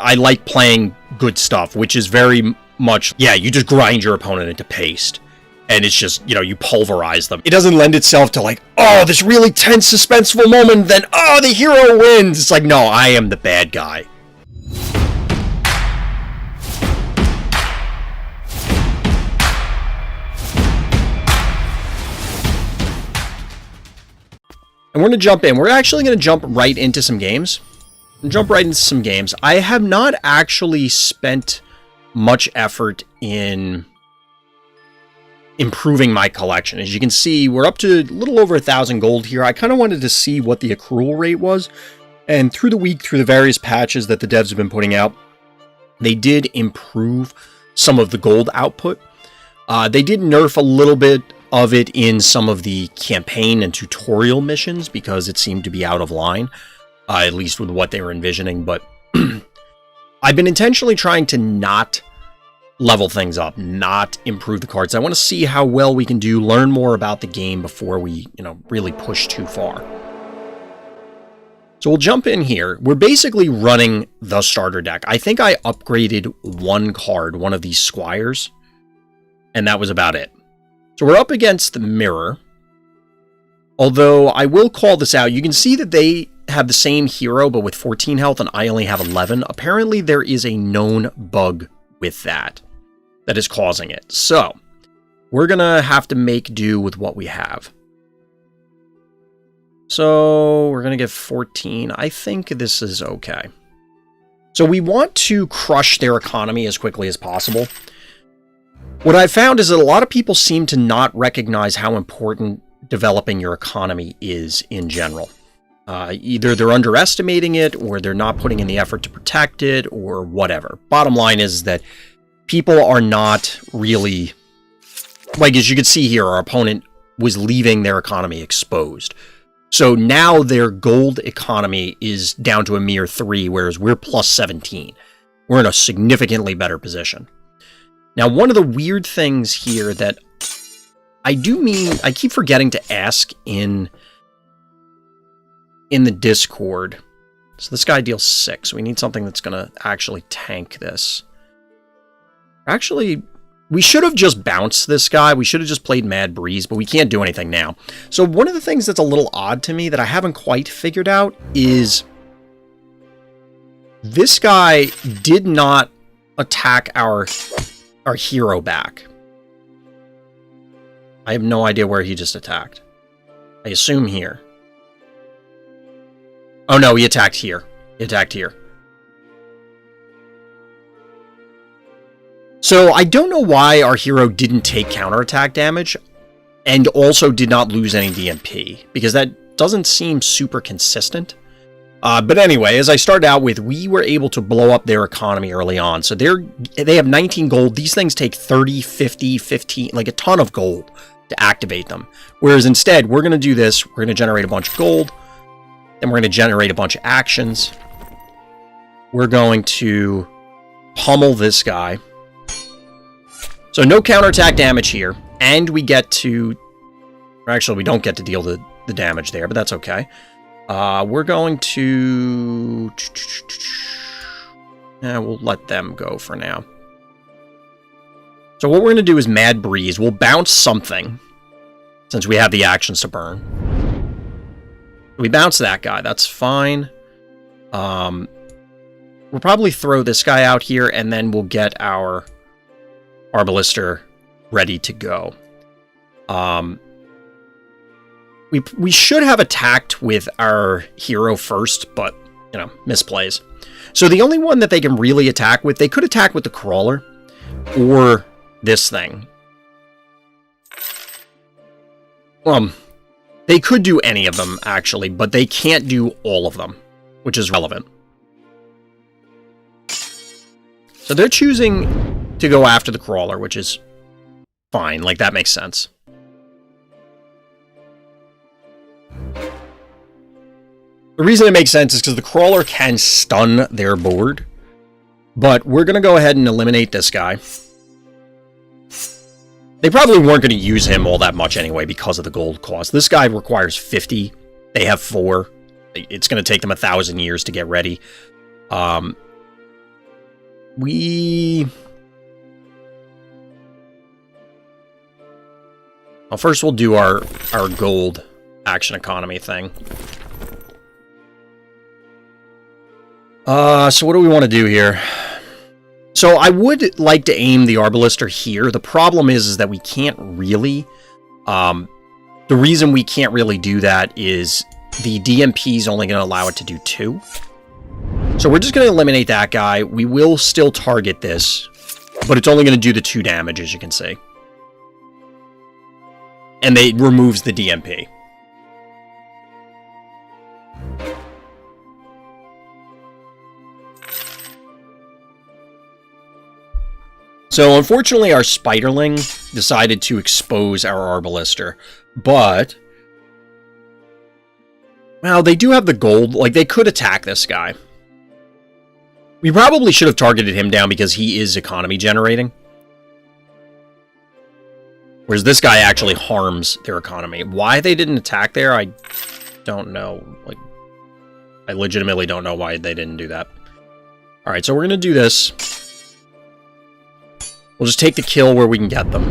I like playing good stuff, which is very much, yeah, you just grind your opponent into paste. And it's just, you know, you pulverize them. It doesn't lend itself to like, oh, this really tense, suspenseful moment, then, oh, the hero wins. It's like, no, I am the bad guy. And we're going to jump in. We're actually going to jump right into some games. I have not actually spent much effort in improving my collection. As you can see, we're up to a little over 1,000 gold here. I kind of wanted to see what the accrual rate was. And through the week, through the various patches that the devs have been putting out, they did improve some of the gold output. They did nerf a little bit of it in some of the campaign and tutorial missions because it seemed to be out of line, at least with what they were envisioning. But I've been intentionally trying to not level things up, not improve the cards. I want to see how well we can do, learn more about the game before we, you know, really push too far. So we'll jump in here. We're basically running the starter deck. I think I upgraded one card, one of these squires, and that was about it. So we're up against the mirror. Although I will call this out, you can see that they have the same hero, but with 14 health, and I only have 11. Apparently there is a known bug with that is causing it. So we're gonna have to make do with what we have. So we're gonna get 14. I think this is okay. So we want to crush their economy as quickly as possible. What I've found is that a lot of people seem to not recognize how important developing your economy is in general. Either they're underestimating it, or they're not putting in the effort to protect it, or whatever. Bottom line is that people are not really... Like, as you can see here, our opponent was leaving their economy exposed. So now their gold economy is down to a mere 3, whereas we're plus 17. We're in a significantly better position. Now, one of the weird things here that I keep forgetting to ask in the Discord. So this guy deals 6. We need something that's going to actually tank this. Actually, we should have just bounced this guy. We should have just played Mad Breeze, but we can't do anything now. So one of the things that's a little odd to me that I haven't quite figured out is this guy did not attack our hero back. I have no idea where he just attacked. I assume here. Oh no, he attacked here. He attacked here. So I don't know why our hero didn't take counterattack damage and also did not lose any DMP, because that doesn't seem super consistent. But anyway, as I started out with, we were able to blow up their economy early on. So they have 19 gold. These things take 30, 50, 15, like a ton of gold to activate them. Whereas instead, we're going to do this. We're going to generate a bunch of gold. Then we're going to generate a bunch of actions. We're going to pummel this guy. So no counterattack damage here. And we get to... Or actually, we don't get to deal the damage there, but that's okay. We're going to... we'll let them go for now. So what we're going to do is Mad Breeze. We'll bounce something, since we have the actions to burn. We bounce that guy. That's fine. We'll probably throw this guy out here, and then we'll get our Arbalister ready to go. We should have attacked with our hero first, but, you know, misplays. So the only one that they can really attack with, they could attack with the Crawler, or this thing. They could do any of them, actually, but they can't do all of them, which is relevant. So they're choosing to go after the Crawler, which is fine. Like, that makes sense. The reason it makes sense is because the Crawler can stun their board. But we're going to go ahead and eliminate this guy. They probably weren't going to use him all that much anyway because of the gold cost. This guy requires 50. They have 4. It's going to take them 1,000 years to get ready. Well, first we'll do our gold action economy thing. So what do we want to do here? So I would like to aim the Arbalister here. The problem is that we can't really. The reason we can't really do that is the DMP is only going to allow it to do 2. So we're just going to eliminate that guy. We will still target this, but it's only going to do the 2 damage, as you can see. And it removes the DMP. So unfortunately our Spiderling decided to expose our Arbalister, but well, they do have the gold, like they could attack this guy. We probably should have targeted him down because he is economy generating. Whereas this guy actually harms their economy. Why they didn't attack there, I don't know. Like, I legitimately don't know why they didn't do that. Alright, so we're going to do this. We'll just take the kill where we can get them.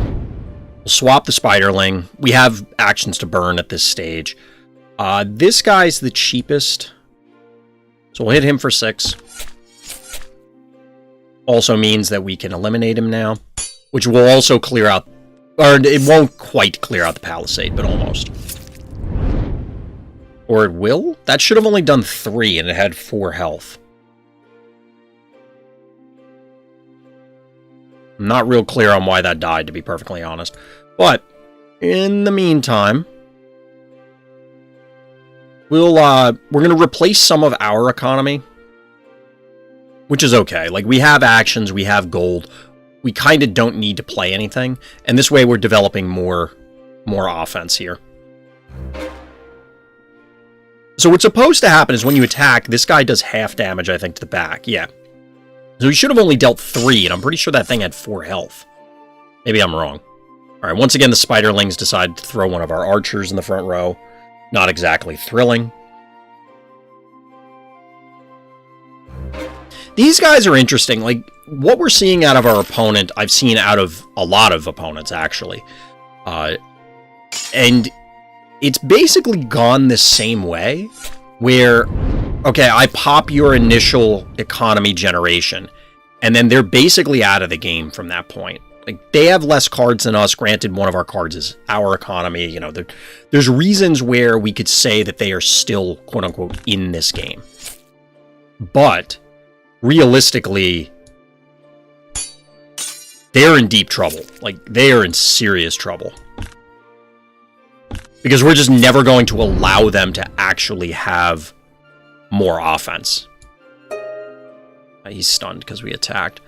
We'll swap the Spiderling. We have actions to burn at this stage. This guy's the cheapest. So we'll hit him for 6. Also means that we can eliminate him now. Which will also clear out... Or it won't quite clear out the Palisade, but almost. Or it will? That should have only done 3 and it had 4 health. I'm not real clear on why that died, to be perfectly honest. But, in the meantime, we're going to replace some of our economy. Which is okay. Like, we have actions, we have gold. We kind of don't need to play anything. And this way we're developing more offense here. So what's supposed to happen is when you attack, this guy does half damage, I think, to the back. Yeah. So he should have only dealt 3, and I'm pretty sure that thing had 4 health. Maybe I'm wrong. Alright, once again, the Spiderlings decide to throw one of our archers in the front row. Not exactly thrilling. These guys are interesting. Like, what we're seeing out of our opponent, I've seen out of a lot of opponents, actually. And it's basically gone the same way, where... Okay, I pop your initial economy generation, and then they're basically out of the game from that point. Like, they have less cards than us. Granted, one of our cards is our economy. You know, there's reasons where we could say that they are still, quote-unquote, in this game. But, realistically, they're in deep trouble. Like, they are in serious trouble. Because we're just never going to allow them to actually have... more offense. He's stunned because we attacked.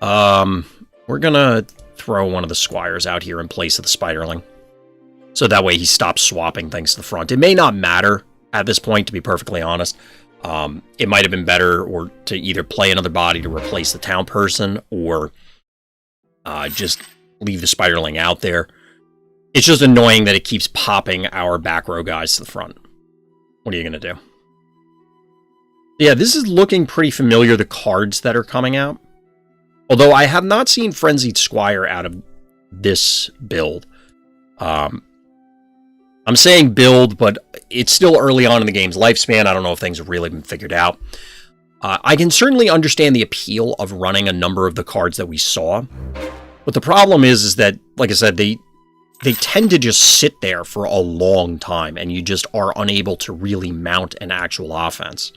We're gonna throw one of the squires out here in place of the Spiderling. So that way he stops swapping things to the front. It may not matter at this point, to be perfectly honest. It might have been better or to either play another body to replace the town person or just leave the Spiderling out there. It's just annoying that it keeps popping our back row guys to the front. What are you gonna do? Yeah, this is looking pretty familiar, the cards that are coming out. Although I have not seen Frenzied Squire out of this build. I'm saying build, but it's still early on in the game's lifespan. I don't know if things have really been figured out. I can certainly understand the appeal of running a number of the cards that we saw. But the problem is that, like I said, they tend to just sit there for a long time, and you just are unable to really mount an actual offense.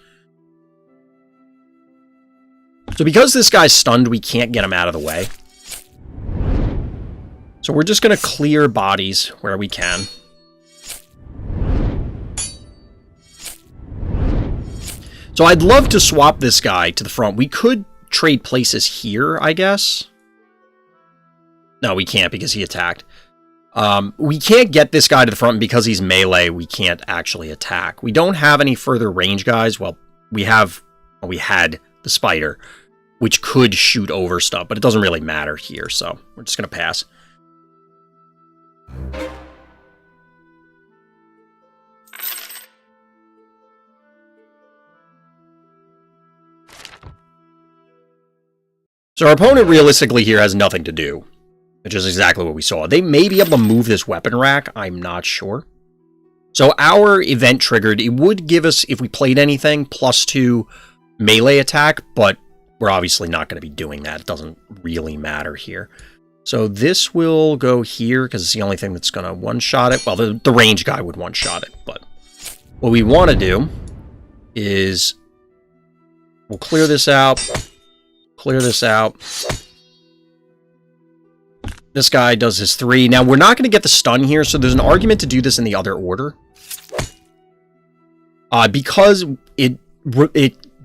So because this guy's stunned, we can't get him out of the way. So we're just going to clear bodies where we can. So I'd love to swap this guy to the front. We could trade places here, I guess. No, we can't because he attacked. We can't get this guy to the front because he's melee. We can't actually attack. We don't have any further range guys. Well, we had the spider, which could shoot over stuff, but it doesn't really matter here, so we're just going to pass. So our opponent realistically here has nothing to do, which is exactly what we saw. They may be able to move this weapon rack. I'm not sure. So our event triggered. It would give us, if we played anything, +2 melee attack, but we're obviously not going to be doing that. It doesn't really matter here. So this will go here because it's the only thing that's going to one-shot it. Well, the range guy would one-shot it, but what we want to do is we'll clear this out. Clear this out. This guy does his 3. Now, we're not going to get the stun here, so there's an argument to do this in the other order. Because it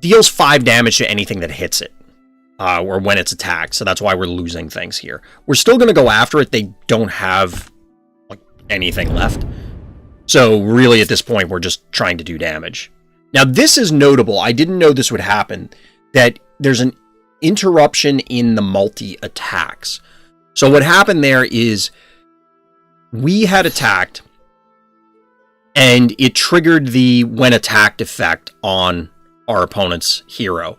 deals 5 damage to anything that hits it. Or when it's attacked, so that's why we're losing things here. We're still going to go after it. They don't have like anything left. So really at this point, we're just trying to do damage. Now this is notable. I didn't know this would happen, that there's an interruption in the multi-attacks. So what happened there is we had attacked and it triggered the when attacked effect on our opponent's hero.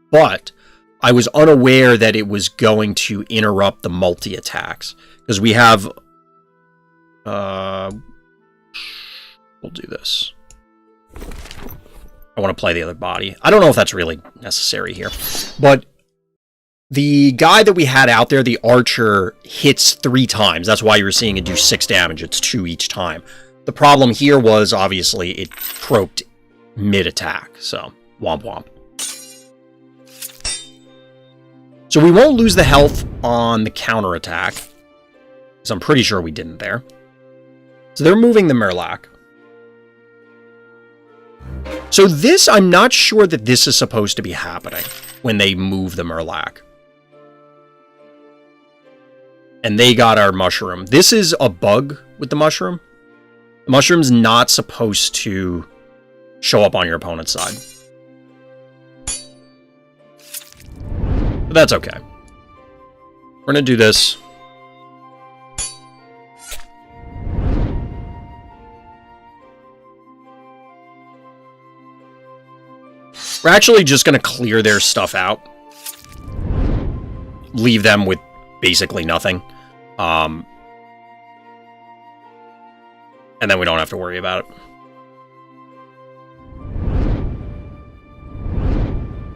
But I was unaware that it was going to interrupt the multi-attacks. Because we have... we'll do this. I want to play the other body. I don't know if that's really necessary here. But the guy that we had out there, the archer, hits 3 times. That's why you were seeing it do 6 damage. It's 2 each time. The problem here was, obviously, it croaked mid-attack. So, womp womp. So we won't lose the health on the counterattack, because I'm pretty sure we didn't there. So they're moving the Murloc. So this, I'm not sure that this is supposed to be happening when they move the Murloc. And they got our mushroom. This is a bug with the mushroom. The mushroom's not supposed to show up on your opponent's side. But that's okay. We're going to do this. We're actually just going to clear their stuff out. Leave them with basically nothing. And then we don't have to worry about it.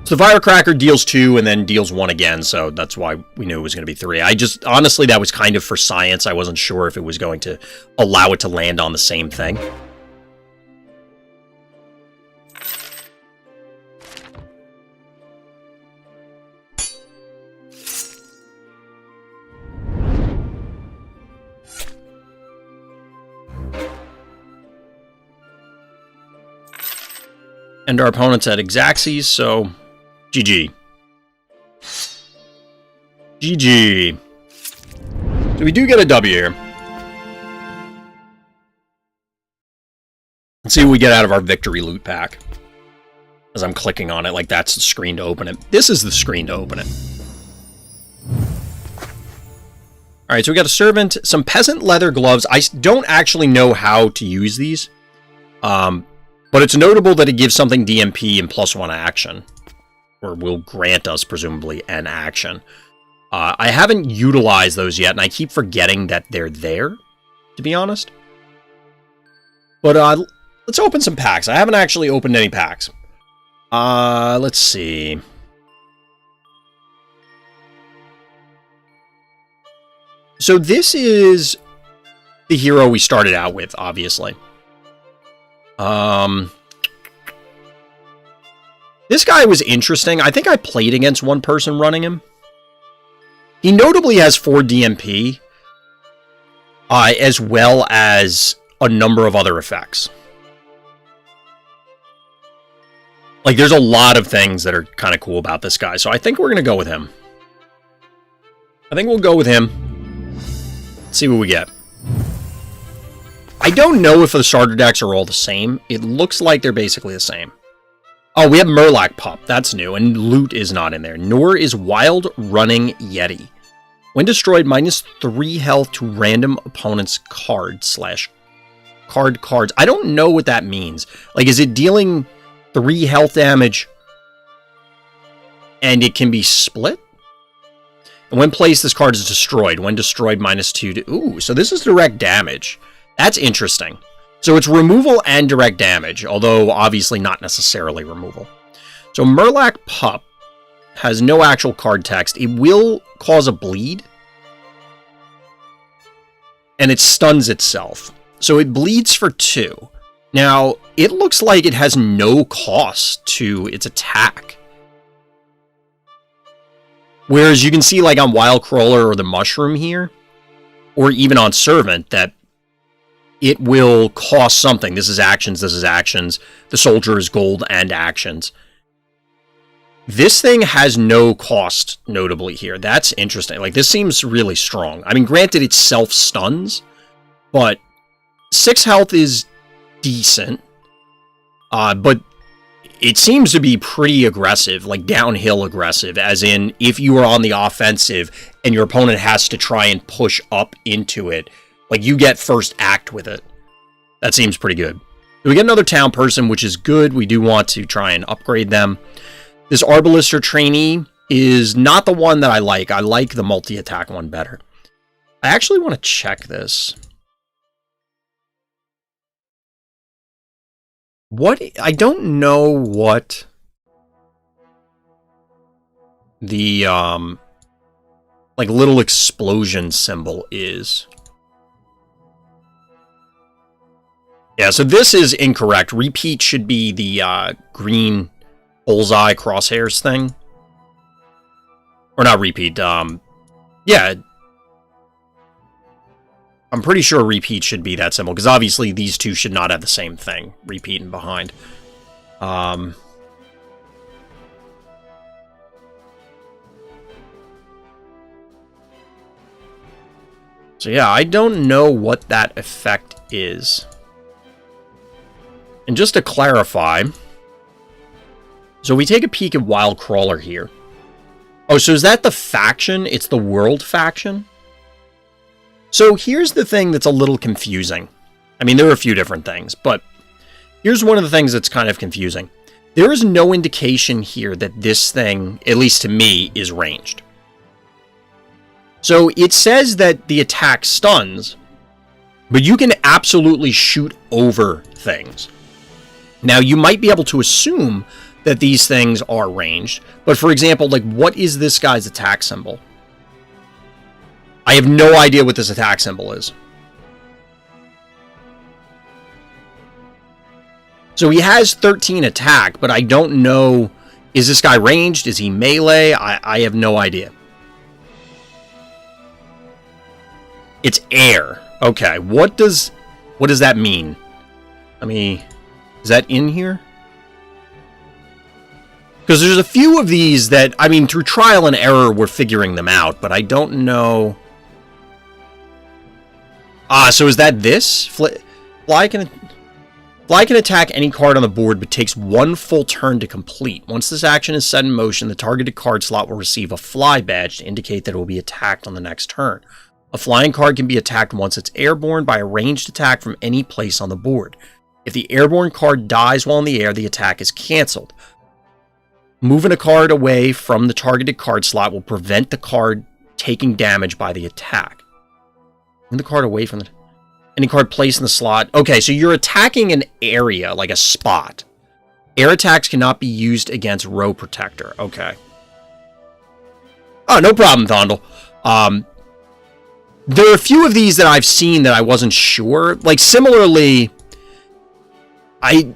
So the Firecracker deals 2 and then deals 1 again, so that's why we knew it was going to be 3. I just, honestly, that was kind of for science. I wasn't sure if it was going to allow it to land on the same thing. And our opponent's at Xaxes, so GG. GG. So we do get a W here. Let's see what we get out of our victory loot pack. As I'm clicking on it, like that's the screen to open it. This is the screen to open it. Alright, so we got a servant, some peasant leather gloves. I don't actually know how to use these. But it's notable that it gives something DMP and +1 action. Or will grant us, presumably, an action. I haven't utilized those yet, and I keep forgetting that they're there, to be honest. But let's open some packs. I haven't actually opened any packs. Let's see. So this is the hero we started out with, obviously. This guy was interesting. I think I played against one person running him. He notably has 4 DMP, as well as a number of other effects. Like, there's a lot of things that are kind of cool about this guy, so I think we're going to go with him. I think we'll go with him. Let's see what we get. I don't know if the starter decks are all the same. It looks like they're basically the same. Oh, we have Murloc Pup. That's new. And Loot is not in there. Nor is Wild Running Yeti. When destroyed, -3 health to random opponent's cards. I don't know what that means. Like, is it dealing 3 health damage and it can be split? When placed, this card is destroyed. When destroyed, -2 to... Ooh, so this is direct damage. That's interesting. So it's removal and direct damage, although obviously not necessarily removal. So Murloc Pup has no actual card text. It will cause a bleed. And it stuns itself. So it bleeds for 2. Now, it looks like it has no cost to its attack. Whereas you can see, like, on Wild Crawler or the Mushroom here, or even on Servant, that it will cost something. This is actions, this is actions. The Soldier is gold and actions. This thing has no cost, notably, here. That's interesting. Like, this seems really strong. I mean, granted, it self-stuns, but 6 health is decent. But it seems to be pretty aggressive, like downhill aggressive, as in if you are on the offensive and your opponent has to try and push up into it, like you get first act with it. That seems pretty good. We get another town person, which is good. We do want to try and upgrade them. This Arbalister trainee is not the one that I like. I like the multi-attack one better. I actually want to check this. What? I don't know what the, like, little explosion symbol is. Yeah, so this is incorrect. Repeat should be the, green bullseye crosshairs thing. Or not repeat, yeah. I'm pretty sure repeat should be that symbol, because obviously these two should not have the same thing. Repeat and behind. So yeah, I don't know what that effect is. And just to clarify, so we take a peek at Wild Crawler here. Oh, so is that the faction? It's the world faction? So here's the thing that's a little confusing. I mean, there are a few different things, but here's one of the things that's kind of confusing. There is no indication here that this thing, at least to me, is ranged. So it says that the attack stuns, but you can absolutely shoot over things. Now, you might be able to assume that these things are ranged, but for example, like, what is this guy's attack symbol? I have no idea what this attack symbol is. So he has 13 attack, but I don't know, is this guy ranged? Is he melee? I have no idea. It's air. Okay, what does that mean? I mean, is that in here? Because there's a few of these that, I mean, through trial and error, we're figuring them out, but I don't know. Ah, so is that this? Fly can attack any card on the board, but takes 1 full turn to complete. Once this action is set in motion, the targeted card slot will receive a fly badge to indicate that it will be attacked on the next turn. A flying card can be attacked once it's airborne by a ranged attack from any place on the board. If the airborne card dies while in the air, the attack is cancelled. Moving a card away from the targeted card slot will prevent the card taking damage by the attack. Move the card away from any card placed in the slot. Okay, so you're attacking an area, like a spot. Air attacks cannot be used against Row Protector. Okay. Oh, no problem, Thondel. There are a few of these that I've seen that I wasn't sure. Like, similarly, I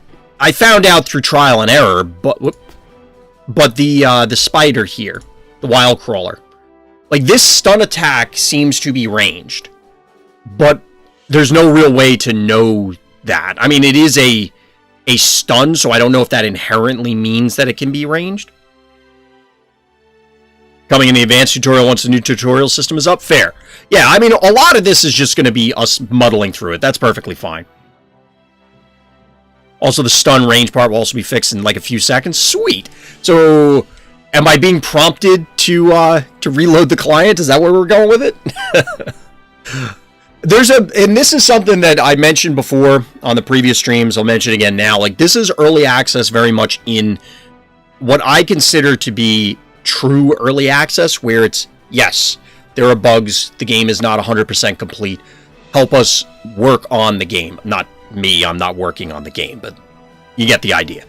found out through trial and error, but the spider here, the Wild Crawler, like, this stun attack seems to be ranged, but there's no real way to know that. I mean, it is a stun, so I don't know if that inherently means that it can be ranged. Coming in the advanced tutorial once the new tutorial system is up. Fair. Yeah, I mean, a lot of this is just going to be us muddling through it. That's perfectly fine. Also, the stun range part will also be fixed in like a few seconds. Sweet. So, am I being prompted to reload the client? Is that where we're going with it? And this is something that I mentioned before on the previous streams. I'll mention again now. Like, this is early access very much in what I consider to be true early access, where it's yes, there are bugs. The game is not 100% complete. Help us work on the game. Not me, I'm not working on the game, but you get the idea.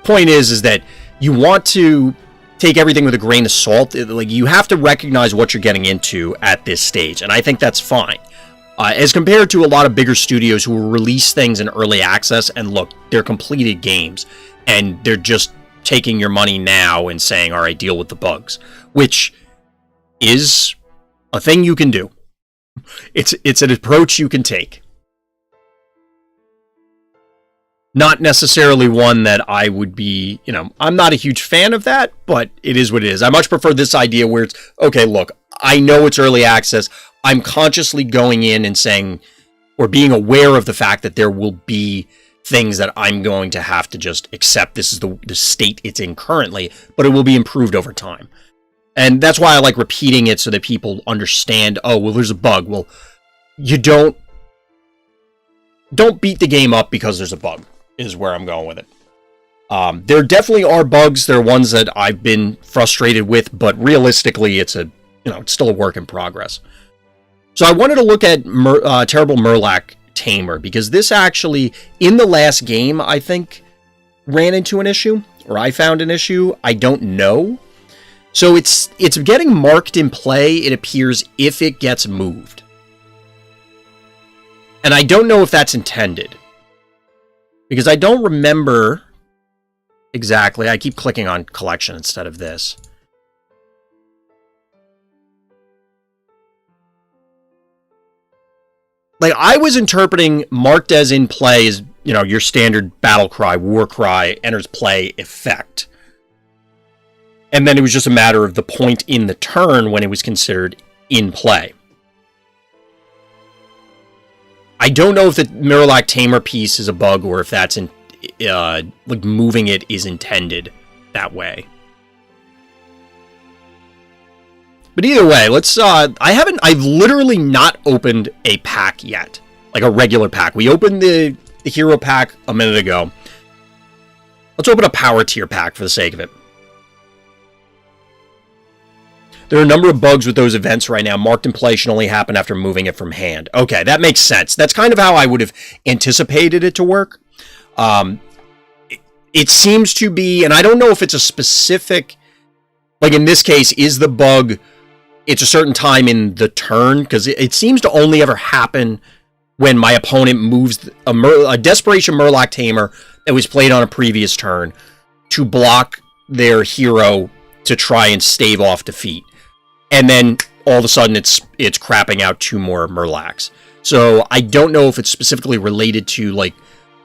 Point is that you want to take everything with a grain of salt. Like, you have to recognize what you're getting into at this stage, and I think that's fine. As compared to a lot of bigger studios who will release things in early access, and look, they're completed games, and they're just taking your money now and saying, all right, deal with the bugs, which is a thing you can do. It's an approach you can take. Not necessarily one that I would be, I'm not a huge fan of that, but it is what it is. I much prefer this idea where it's, okay, look, I know it's early access. I'm consciously going in and saying, or being aware of the fact that there will be things that I'm going to have to just accept. This is the state it's in currently, but it will be improved over time. And that's why I like repeating it so that people understand, oh, well, there's a bug. Well, you don't beat the game up because there's a bug, is where I'm going with it. There definitely are bugs. There are ones that I've been frustrated with, but realistically, it's still a work in progress. So I wanted to look at Terrible Murloc Tamer, because this actually, in the last game, I think, ran into an issue, or I found an issue. I don't know. So it's getting marked in play, it appears, if it gets moved. And I don't know if that's intended, because I don't remember exactly. I keep clicking on collection instead of this. Like, I was interpreting marked as in play as, your standard battle cry, war cry, enters play effect. And then it was just a matter of the point in the turn when it was considered in play. I don't know if the Murloc Tamer piece is a bug or if that's like moving it is intended that way. But either way, let's I've literally not opened a pack yet. Like a regular pack. We opened the hero pack a minute ago. Let's open a power tier pack for the sake of it. There are a number of bugs with those events right now. Marked in play should only happen after moving it from hand. Okay, that makes sense. That's kind of how I would have anticipated it to work. It seems to be, and I don't know if it's a specific, like in this case, is the bug, it's a certain time in the turn, because it seems to only ever happen when my opponent moves a Desperation Murloc Tamer that was played on a previous turn to block their hero to try and stave off defeat. And then all of a sudden it's crapping out 2 more Murlocs. So I don't know if it's specifically related to like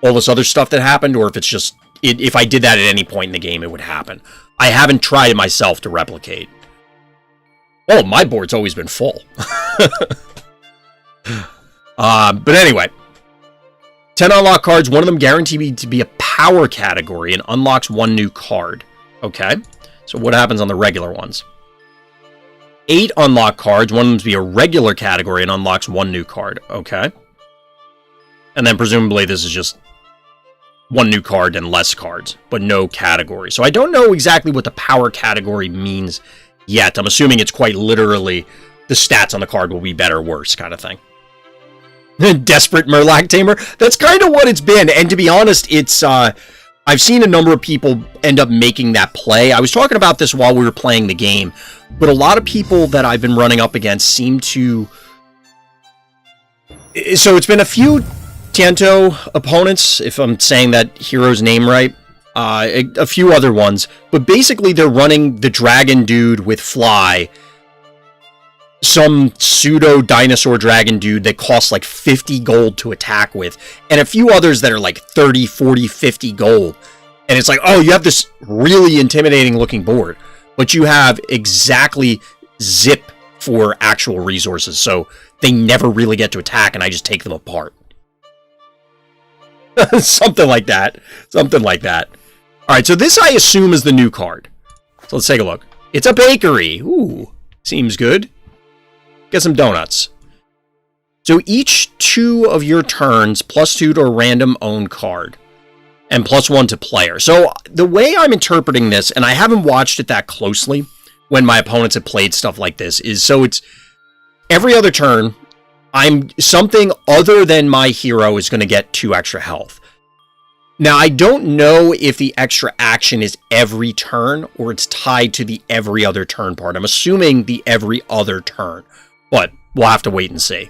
all this other stuff that happened, or if it's just, if I did that at any point in the game, it would happen. I haven't tried it myself to replicate. Oh, my board's always been full. But anyway, 10 unlock cards, one of them guaranteed to be a power category and unlocks 1 new card. Okay, so what happens on the regular ones? 8 unlock cards, one of them to be a regular category and unlocks 1 new card. Okay. And then presumably this is just 1 new card and less cards, but no category. So I don't know exactly what the power category means yet. I'm assuming it's quite literally the stats on the card will be better or worse kind of thing. Desperate Murloc Tamer. That's kind of what it's been. And to be honest, it's I've seen a number of people end up making that play. I was talking about this while we were playing the game, but a lot of people that I've been running up against seem to... So it's been a few Tiento opponents, if I'm saying that hero's name right, a few other ones, but basically they're running the dragon dude with fly, some pseudo dinosaur dragon dude that costs like 50 gold to attack with, and a few others that are like 30, 40, 50 gold. And it's like, oh, you have this really intimidating looking board, but you have exactly zip for actual resources, so they never really get to attack, and I just take them apart. Something like that. Something like that. Alright, so this I assume is the new card. So let's take a look. It's a bakery. Ooh, seems good. Get some donuts. So each 2 of your turns, +2 to a random owned card, and +1 to player. So the way I'm interpreting this, and I haven't watched it that closely, when my opponents have played stuff like this is, so it's every other turn, something other than my hero is going to get 2 extra health. Now, I don't know if the extra action is every turn or it's tied to the every other turn part. I'm assuming the every other turn, but we'll have to wait and see.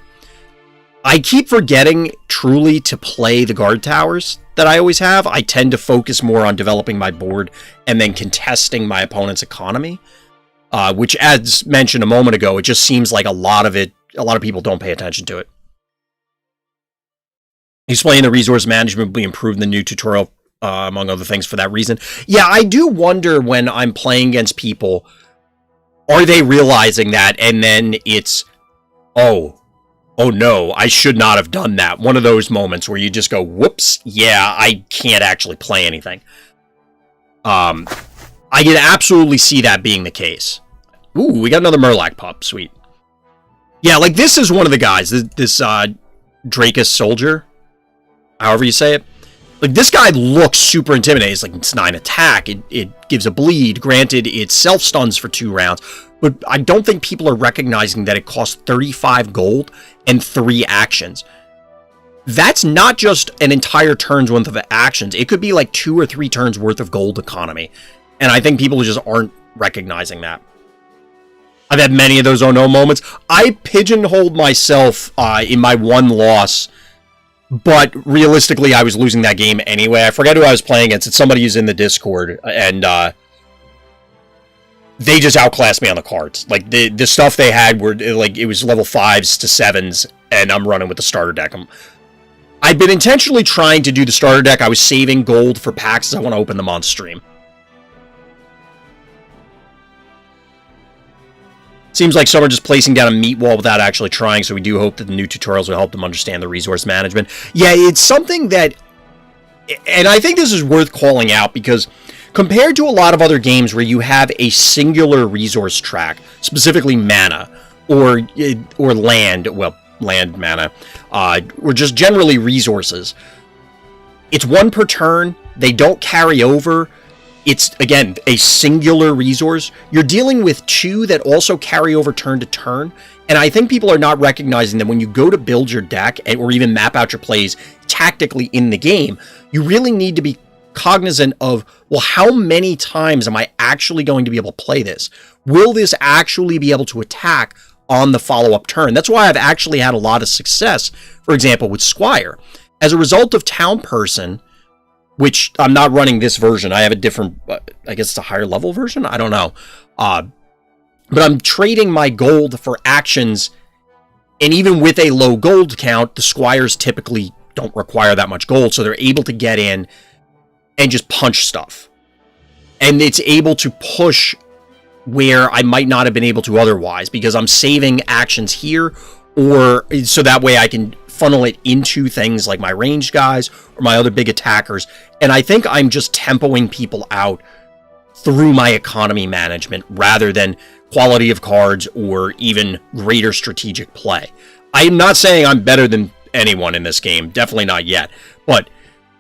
I keep forgetting truly to play the guard towers that I always have. I tend to focus more on developing my board and then contesting my opponent's economy, which, as mentioned a moment ago, it just seems like a lot of people don't pay attention to it. Explain the resource management will be improved in the new tutorial, among other things, for that reason. Yeah, I do wonder when I'm playing against people, are they realizing that, and then it's, oh no, I should not have done that. One of those moments where you just go, whoops, yeah, I can't actually play anything. I can absolutely see that being the case. Ooh, we got another Murloc pup, sweet. Yeah, like this is one of the guys, this Dracus soldier, however you say it. Like, this guy looks super intimidating. It's like, it's 9 attack, it gives a bleed, granted, it self-stuns for 2 rounds, but I don't think people are recognizing that it costs 35 gold and 3 actions. That's not just an entire turn's worth of actions. It could be like 2 or 3 turns worth of gold economy, and I think people just aren't recognizing that. I've had many of those oh no moments. I pigeonholed myself in my one loss, but realistically, I was losing that game anyway. I forget who I was playing against. It's somebody who's in the Discord, and they just outclassed me on the cards. Like, the stuff they had were, like, it was level 5s to 7s, and I'm running with the starter deck. I've been intentionally trying to do the starter deck. I was saving gold for packs as I want to open them on stream. Seems like some are just placing down a meat wall without actually trying, so we do hope that the new tutorials will help them understand the resource management. Yeah, it's something that, and I think this is worth calling out, because compared to a lot of other games where you have a singular resource track, specifically mana, or land, well, land mana, or just generally resources, it's 1 per turn, they don't carry over. It's, again, a singular resource. You're dealing with 2 that also carry over turn to turn, and I think people are not recognizing that when you go to build your deck, or even map out your plays tactically in the game, you really need to be cognizant of, well, how many times am I actually going to be able to play this? Will this actually be able to attack on the follow-up turn? That's why I've actually had a lot of success, for example, with Squire. As a result of Town Person, which I'm not running this version. I have a different, I guess it's a higher level version? I don't know. But I'm trading my gold for actions, and even with a low gold count, the Squires typically don't require that much gold, so they're able to get in and just punch stuff. And it's able to push where I might not have been able to otherwise, because I'm saving actions here, or so that way I can funnel it into things like my ranged guys or my other big attackers. And I think I'm just tempoing people out through my economy management rather than quality of cards or even greater strategic play. I'm not saying I'm better than anyone in this game, definitely not yet, but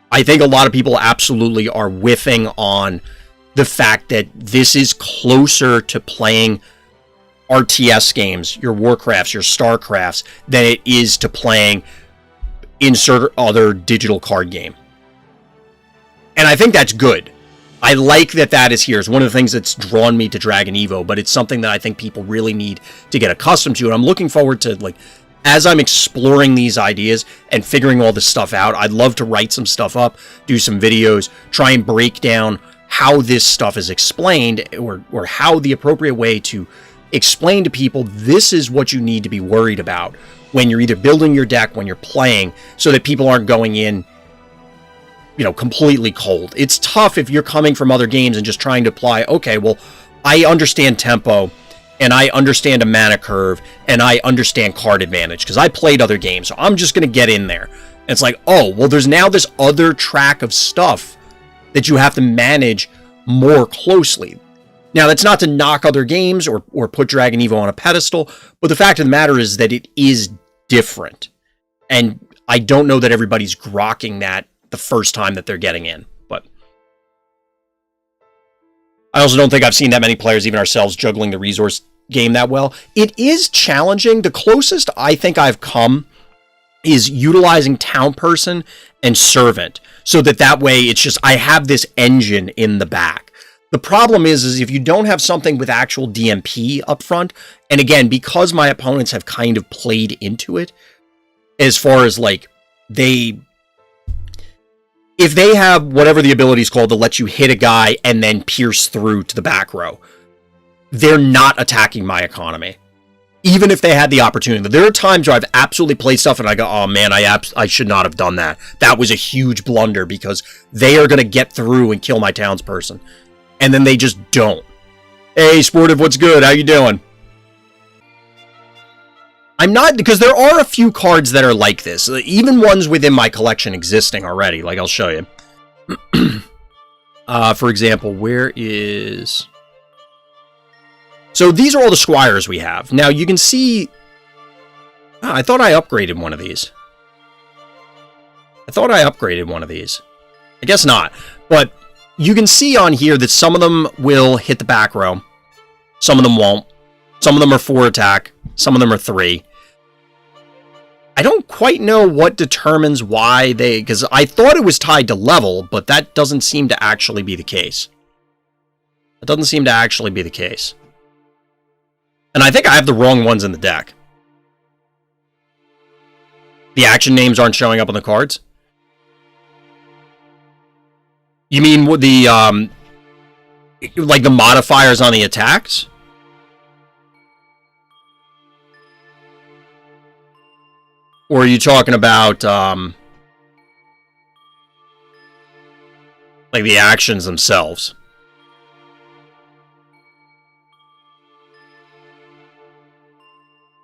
I think a lot of people absolutely are whiffing on the fact that this is closer to playing RTS games, your Warcrafts, your Starcrafts, than it is to playing insert other digital card game. And I think that's good. I like that that is here. It's one of the things that's drawn me to Dragon Evo, but it's something that I think people really need to get accustomed to. And I'm looking forward to, like, as I'm exploring these ideas and figuring all this stuff out, I'd love to write some stuff up, do some videos, try and break down how this stuff is explained, or how the appropriate way to explain to people this is what you need to be worried about when you're either building your deck, when you're playing, so that people aren't going in, you know, completely cold. It's tough if you're coming from other games and just trying to apply, okay, well, I understand tempo, and I understand a mana curve, and I understand card advantage, because I played other games, so I'm just going to get in there. And it's like, oh, well, there's now this other track of stuff that you have to manage more closely. Now, that's not to knock other games or put Dragon Evo on a pedestal, but the fact of the matter is that it is different. And I don't know that everybody's grokking that the first time that they're getting in. But I also don't think I've seen that many players, even ourselves, juggling the resource game that well. It is challenging. The closest I think I've come is utilizing Town Person and Servant, so that way it's just, I have this engine in the back. The problem is if you don't have something with actual DMP up front, and again, because my opponents have kind of played into it, as far as like, if they have whatever the ability is called to let you hit a guy and then pierce through to the back row, they're not attacking my economy. Even if they had the opportunity. There are times where I've absolutely played stuff and I go, oh man, I should not have done that. That was a huge blunder because they are going to get through and kill my townsperson. And then they just don't. Hey, Sportive, what's good? How you doing? I'm not, because there are a few cards that are like this. Even ones within my collection existing already. Like, I'll show you. For example, where is... So these are all the squires we have. Now, you can see... Oh, I thought I upgraded one of these. I guess not. But you can see on here that some of them will hit the back row. Some of them won't. Some of them are 4 attack. Some of them are 3. I don't quite know what determines why they... Because I thought it was tied to level, but that doesn't seem to actually be the case. And I think I have the wrong ones in the deck. The action names aren't showing up on the cards? You mean the, like the modifiers on the attacks? Or are you talking about, like the actions themselves?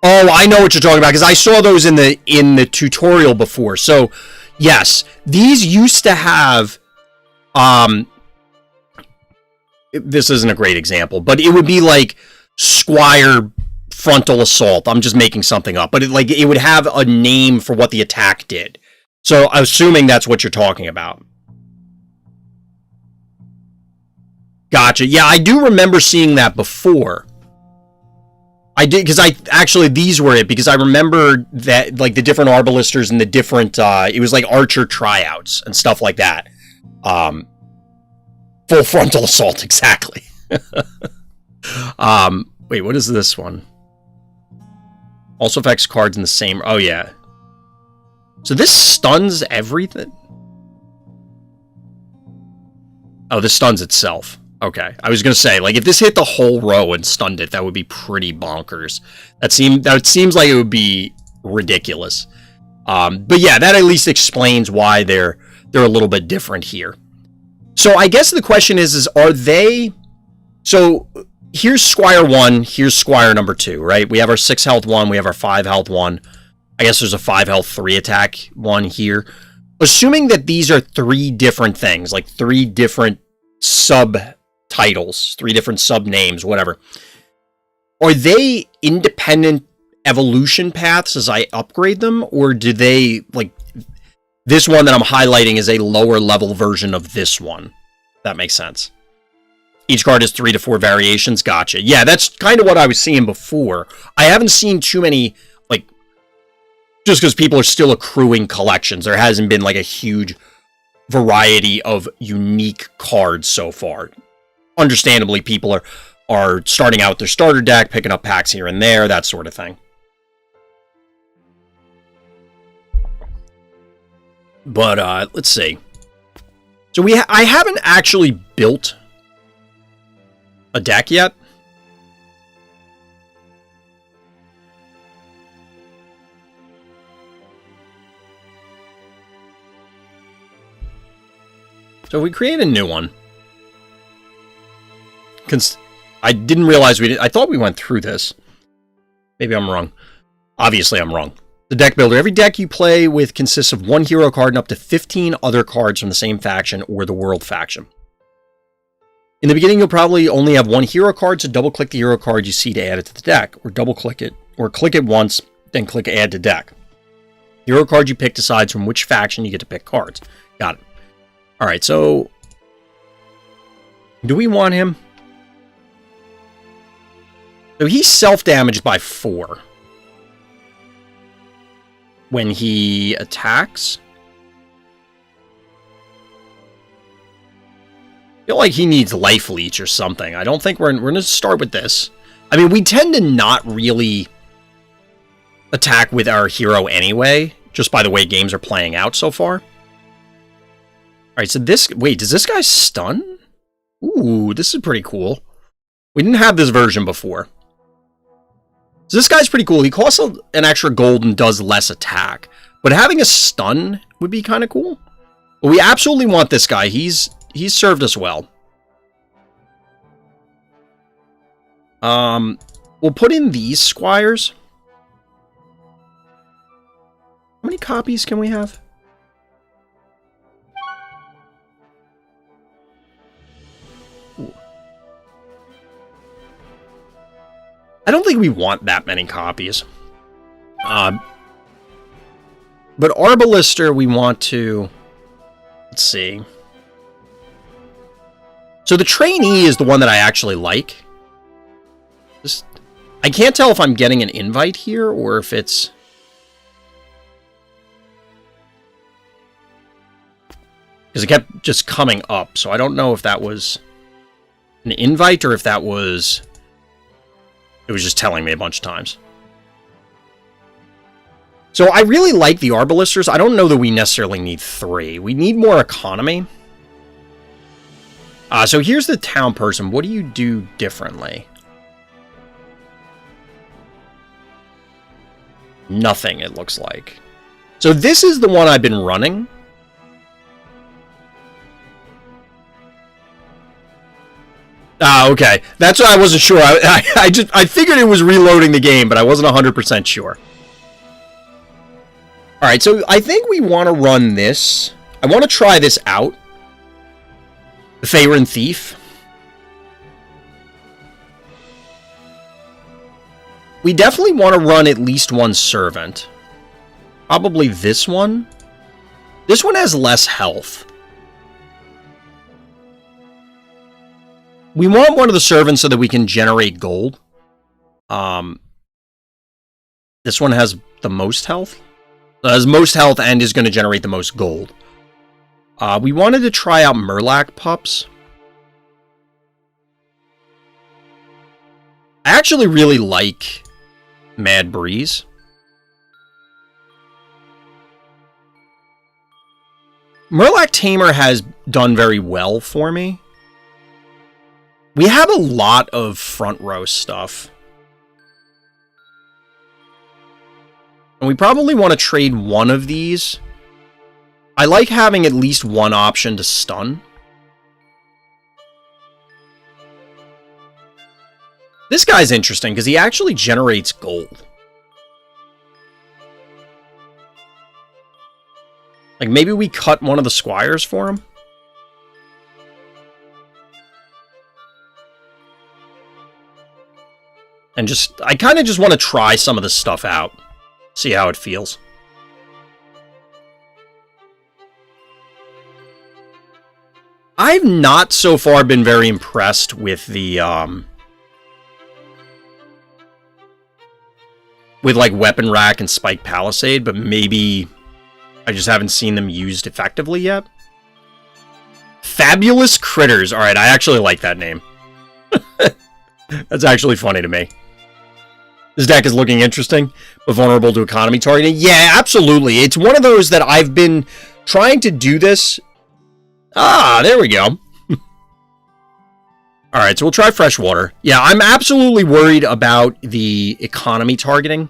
Oh, I know what you're talking about, because I saw those in the tutorial before. So, yes, these used to have, this isn't a great example, but it would be like Squire Frontal Assault. I'm just making something up, but it would have a name for what the attack did. So, I'm assuming that's what you're talking about. Gotcha. Yeah, I do remember seeing that before. I did, because these were it, because I remember that, like, the different Arbalisters and the different, it was like Archer tryouts and stuff like that. Full Frontal Assault, exactly. Wait, what is this one? Also affects cards in the same, oh yeah. So this stuns everything? Oh, this stuns itself. Okay, I was gonna say, like, if this hit the whole row and stunned it, that would be pretty bonkers. That seems like it would be ridiculous. But yeah, that at least explains why they're a little bit different here. So I guess the question is are they... So here's Squire 1, here's Squire number 2, right? We have our 6 health 1, we have our 5 health 1. I guess there's a 5 health 3 attack 1 here. Assuming that these are 3 different things, like 3 different subtitles, 3 different sub-names, whatever. Are they independent evolution paths as I upgrade them? Or do they, like, this one that I'm highlighting is a lower level version of this one? That makes sense. Each card has 3 to 4 variations. Gotcha. Yeah, that's kind of what I was seeing before. I haven't seen too many, like, just because people are still accruing collections. There hasn't been, like, a huge variety of unique cards so far. Understandably, people are starting out their starter deck, picking up packs here and there, that sort of thing. But, let's see. So I haven't actually built a deck yet. So we create a new one. I didn't realize we did. I thought we went through this. Maybe I'm wrong. Obviously, I'm wrong. The deck builder. Every deck you play with consists of 1 hero card and up to 15 other cards from the same faction or the world faction. In the beginning, you'll probably only have 1 hero card, so double-click the hero card you see to add it to the deck, or double-click it, or click it once, then click Add to Deck. The hero card you pick decides from which faction you get to pick cards. Got it. Alright, so... do we want him? So he's self-damaged by 4 when he attacks. I feel like he needs life leech or something. I don't think we're going to start with this. I mean, we tend to not really attack with our hero anyway, just by the way games are playing out so far. Alright, so this... Wait, does this guy stun? Ooh, this is pretty cool. We didn't have this version before. So this guy's pretty cool. He costs an extra gold and does less attack. But having a stun would be kind of cool. But we absolutely want this guy. He's served us well. We'll put in these squires. How many copies can we have? Ooh. I don't think we want that many copies. But Arbalister, we want to... Let's see. So the trainee is the one that I actually like. I can't tell if I'm getting an invite here or if it's... Because it kept just coming up, so I don't know if that was an invite or if that was... It was just telling me a bunch of times. So I really like the Arbalisters. I don't know that we necessarily need 3. We need more economy. So here's the town person. What do you do differently? Nothing, it looks like. So this is the one I've been running. Okay. That's why I wasn't sure. I figured it was reloading the game, but I wasn't 100% sure. Alright, so I think we want to run this. I want to try this out. The Faerun Thief. We definitely want to run at least one servant. Probably this one. This one has less health. We want one of the servants so that we can generate gold. This one has the most health. It has most health and is going to generate the most gold. We wanted to try out Murloc pups. I actually really like Mad Breeze. Murloc Tamer has done very well for me. We have a lot of front row stuff. And we probably want to trade one of these. I like having at least one option to stun. This guy's interesting because he actually generates gold. Like maybe we cut one of the squires for him? And just, I kind of just want to try some of this stuff out. See how it feels. I've not so far been very impressed with the, with like Weapon Rack and Spike Palisade, but maybe I just haven't seen them used effectively yet. Fabulous Critters. Alright, I actually like that name. That's actually funny to me. This deck is looking interesting, but vulnerable to economy targeting. Yeah, absolutely. It's one of those that I've been trying to do this. Ah, there we go. Alright, so we'll try Freshwater. Yeah, I'm absolutely worried about the economy targeting,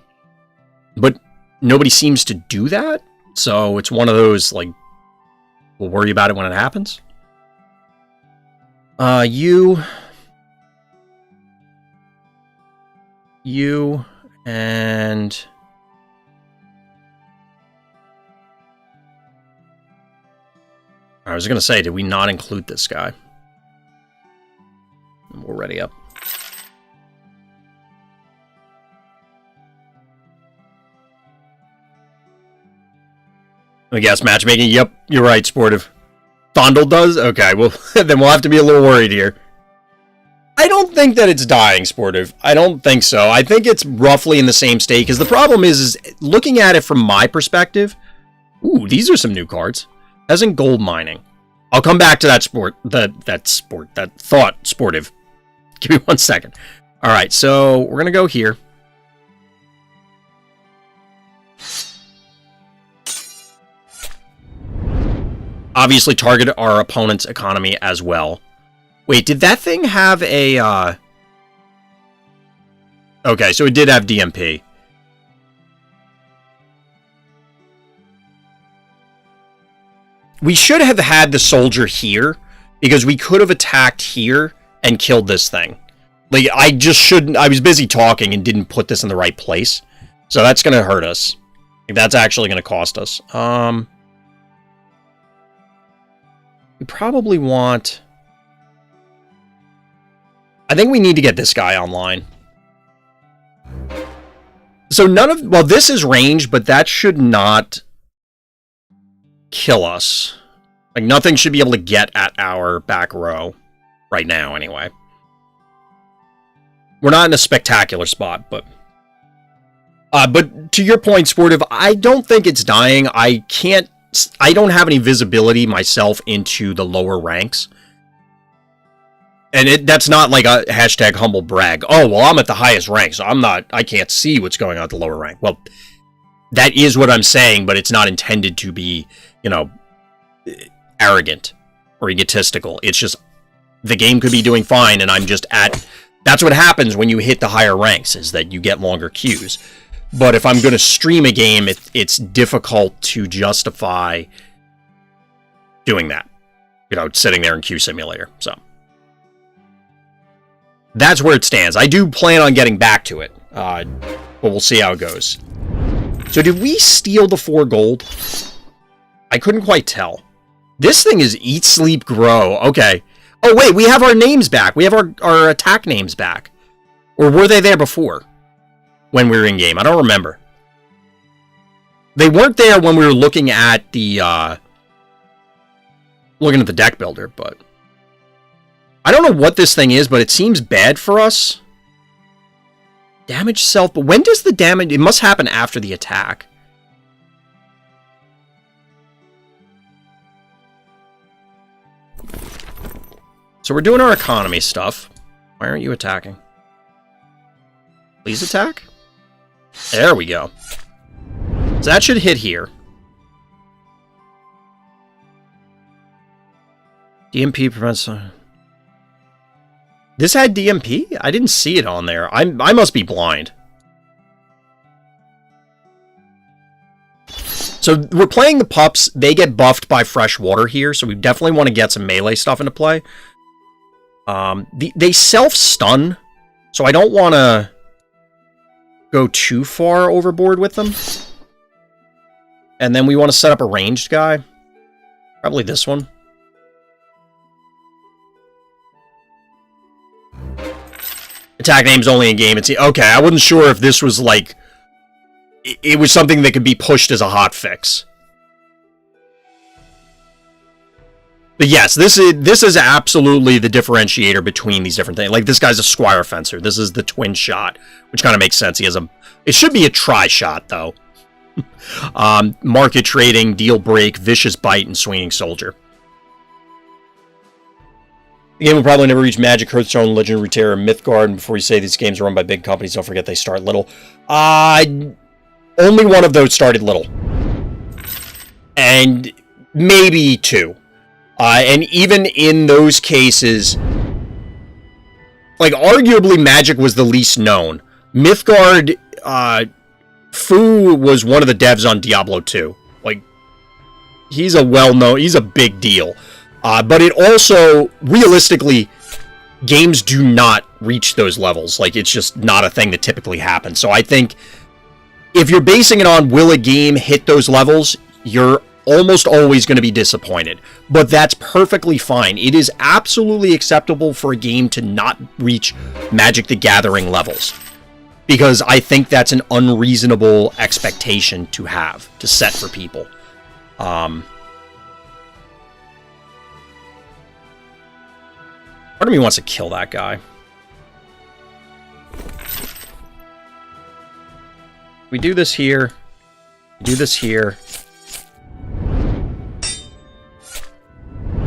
but nobody seems to do that. So it's one of those, like, we'll worry about it when it happens. You, and... I was going to say, did we not include this guy? We're ready up. I guess matchmaking, yep, you're right, Sportive. Fondle does? Okay, well, then we'll have to be a little worried here. I don't think that it's dying, Sportive. I don't think so. I think it's roughly in the same state, because the problem is looking at it from my perspective. Ooh, these are some new cards. As in gold mining. I'll come back to that that thought, Sportive. Give me 1 second. All right, so we're going to go here. Obviously target our opponent's economy as well. Wait, did that thing have a... Okay, so it did have DMP. We should have had the soldier here, because we could have attacked here and killed this thing. Like, I just shouldn't... I was busy talking and didn't put this in the right place. So that's going to hurt us. That's actually going to cost us. We probably want... I think we need to get this guy online. So none of... Well, this is ranged, but that should not kill us. Like, nothing should be able to get at our back row. Right now, anyway. We're not in a spectacular spot, but... but to your point, Sportive, I don't think it's dying. I don't have any visibility myself into the lower ranks. And that's not like a hashtag humble brag. Oh, well, I'm at the highest rank, so I can't see what's going on at the lower rank. Well, that is what I'm saying, but it's not intended to be, you know, arrogant or egotistical. It's just, the game could be doing fine, and I'm just at... That's what happens when you hit the higher ranks, is that you get longer queues. But if I'm going to stream a game, it's difficult to justify doing that. You know, sitting there in Queue Simulator, so... That's where it stands. I do plan on getting back to it, but we'll see how it goes. So did we steal the 4 gold? I couldn't quite tell. This thing is Eat, Sleep, Grow. Okay. Oh, wait, we have our names back. We have our attack names back. Or were they there before? When we were in-game? I don't remember. They weren't there when we were looking at the, deck builder, but... I don't know what this thing is, but it seems bad for us. Damage self, but when does the damage... It must happen after the attack. So we're doing our economy stuff. Why aren't you attacking? Please attack? There we go. So that should hit here. DMP prevents... This had DMP? I didn't see it on there. I must be blind. So we're playing the pups. They get buffed by fresh water here, so we definitely want to get some melee stuff into play. They self-stun, so I don't want to go too far overboard with them. And then we want to set up a ranged guy. Probably this one. Attack name's only in game. It's okay. I wasn't sure if this was like it was something that could be pushed as a hotfix. But yes, this is absolutely the differentiator between these different things. Like, this guy's a Squire Fencer. This is the twin shot, which kind of makes sense. He has a... It should be a tri-shot, though. Market trading, deal break, vicious bite, and swinging soldier. The game will probably never reach Magic, Hearthstone, Legend, Runeterra, and Mythgard. And before you say these games are run by big companies, don't forget they start little. Only one of those started little. And maybe 2. And even in those cases, like, arguably Magic was the least known. Mythgard, Fu was one of the devs on Diablo 2. Like, he's a well-known, he's a big deal. But it also, realistically, games do not reach those levels. Like, it's just not a thing that typically happens. So I think if you're basing it on will a game hit those levels, you're almost always going to be disappointed. But that's perfectly fine. It is absolutely acceptable for a game to not reach Magic the Gathering levels. Because I think that's an unreasonable expectation to have, to set for people. Part of me wants to kill that guy. We do this here. Do this here.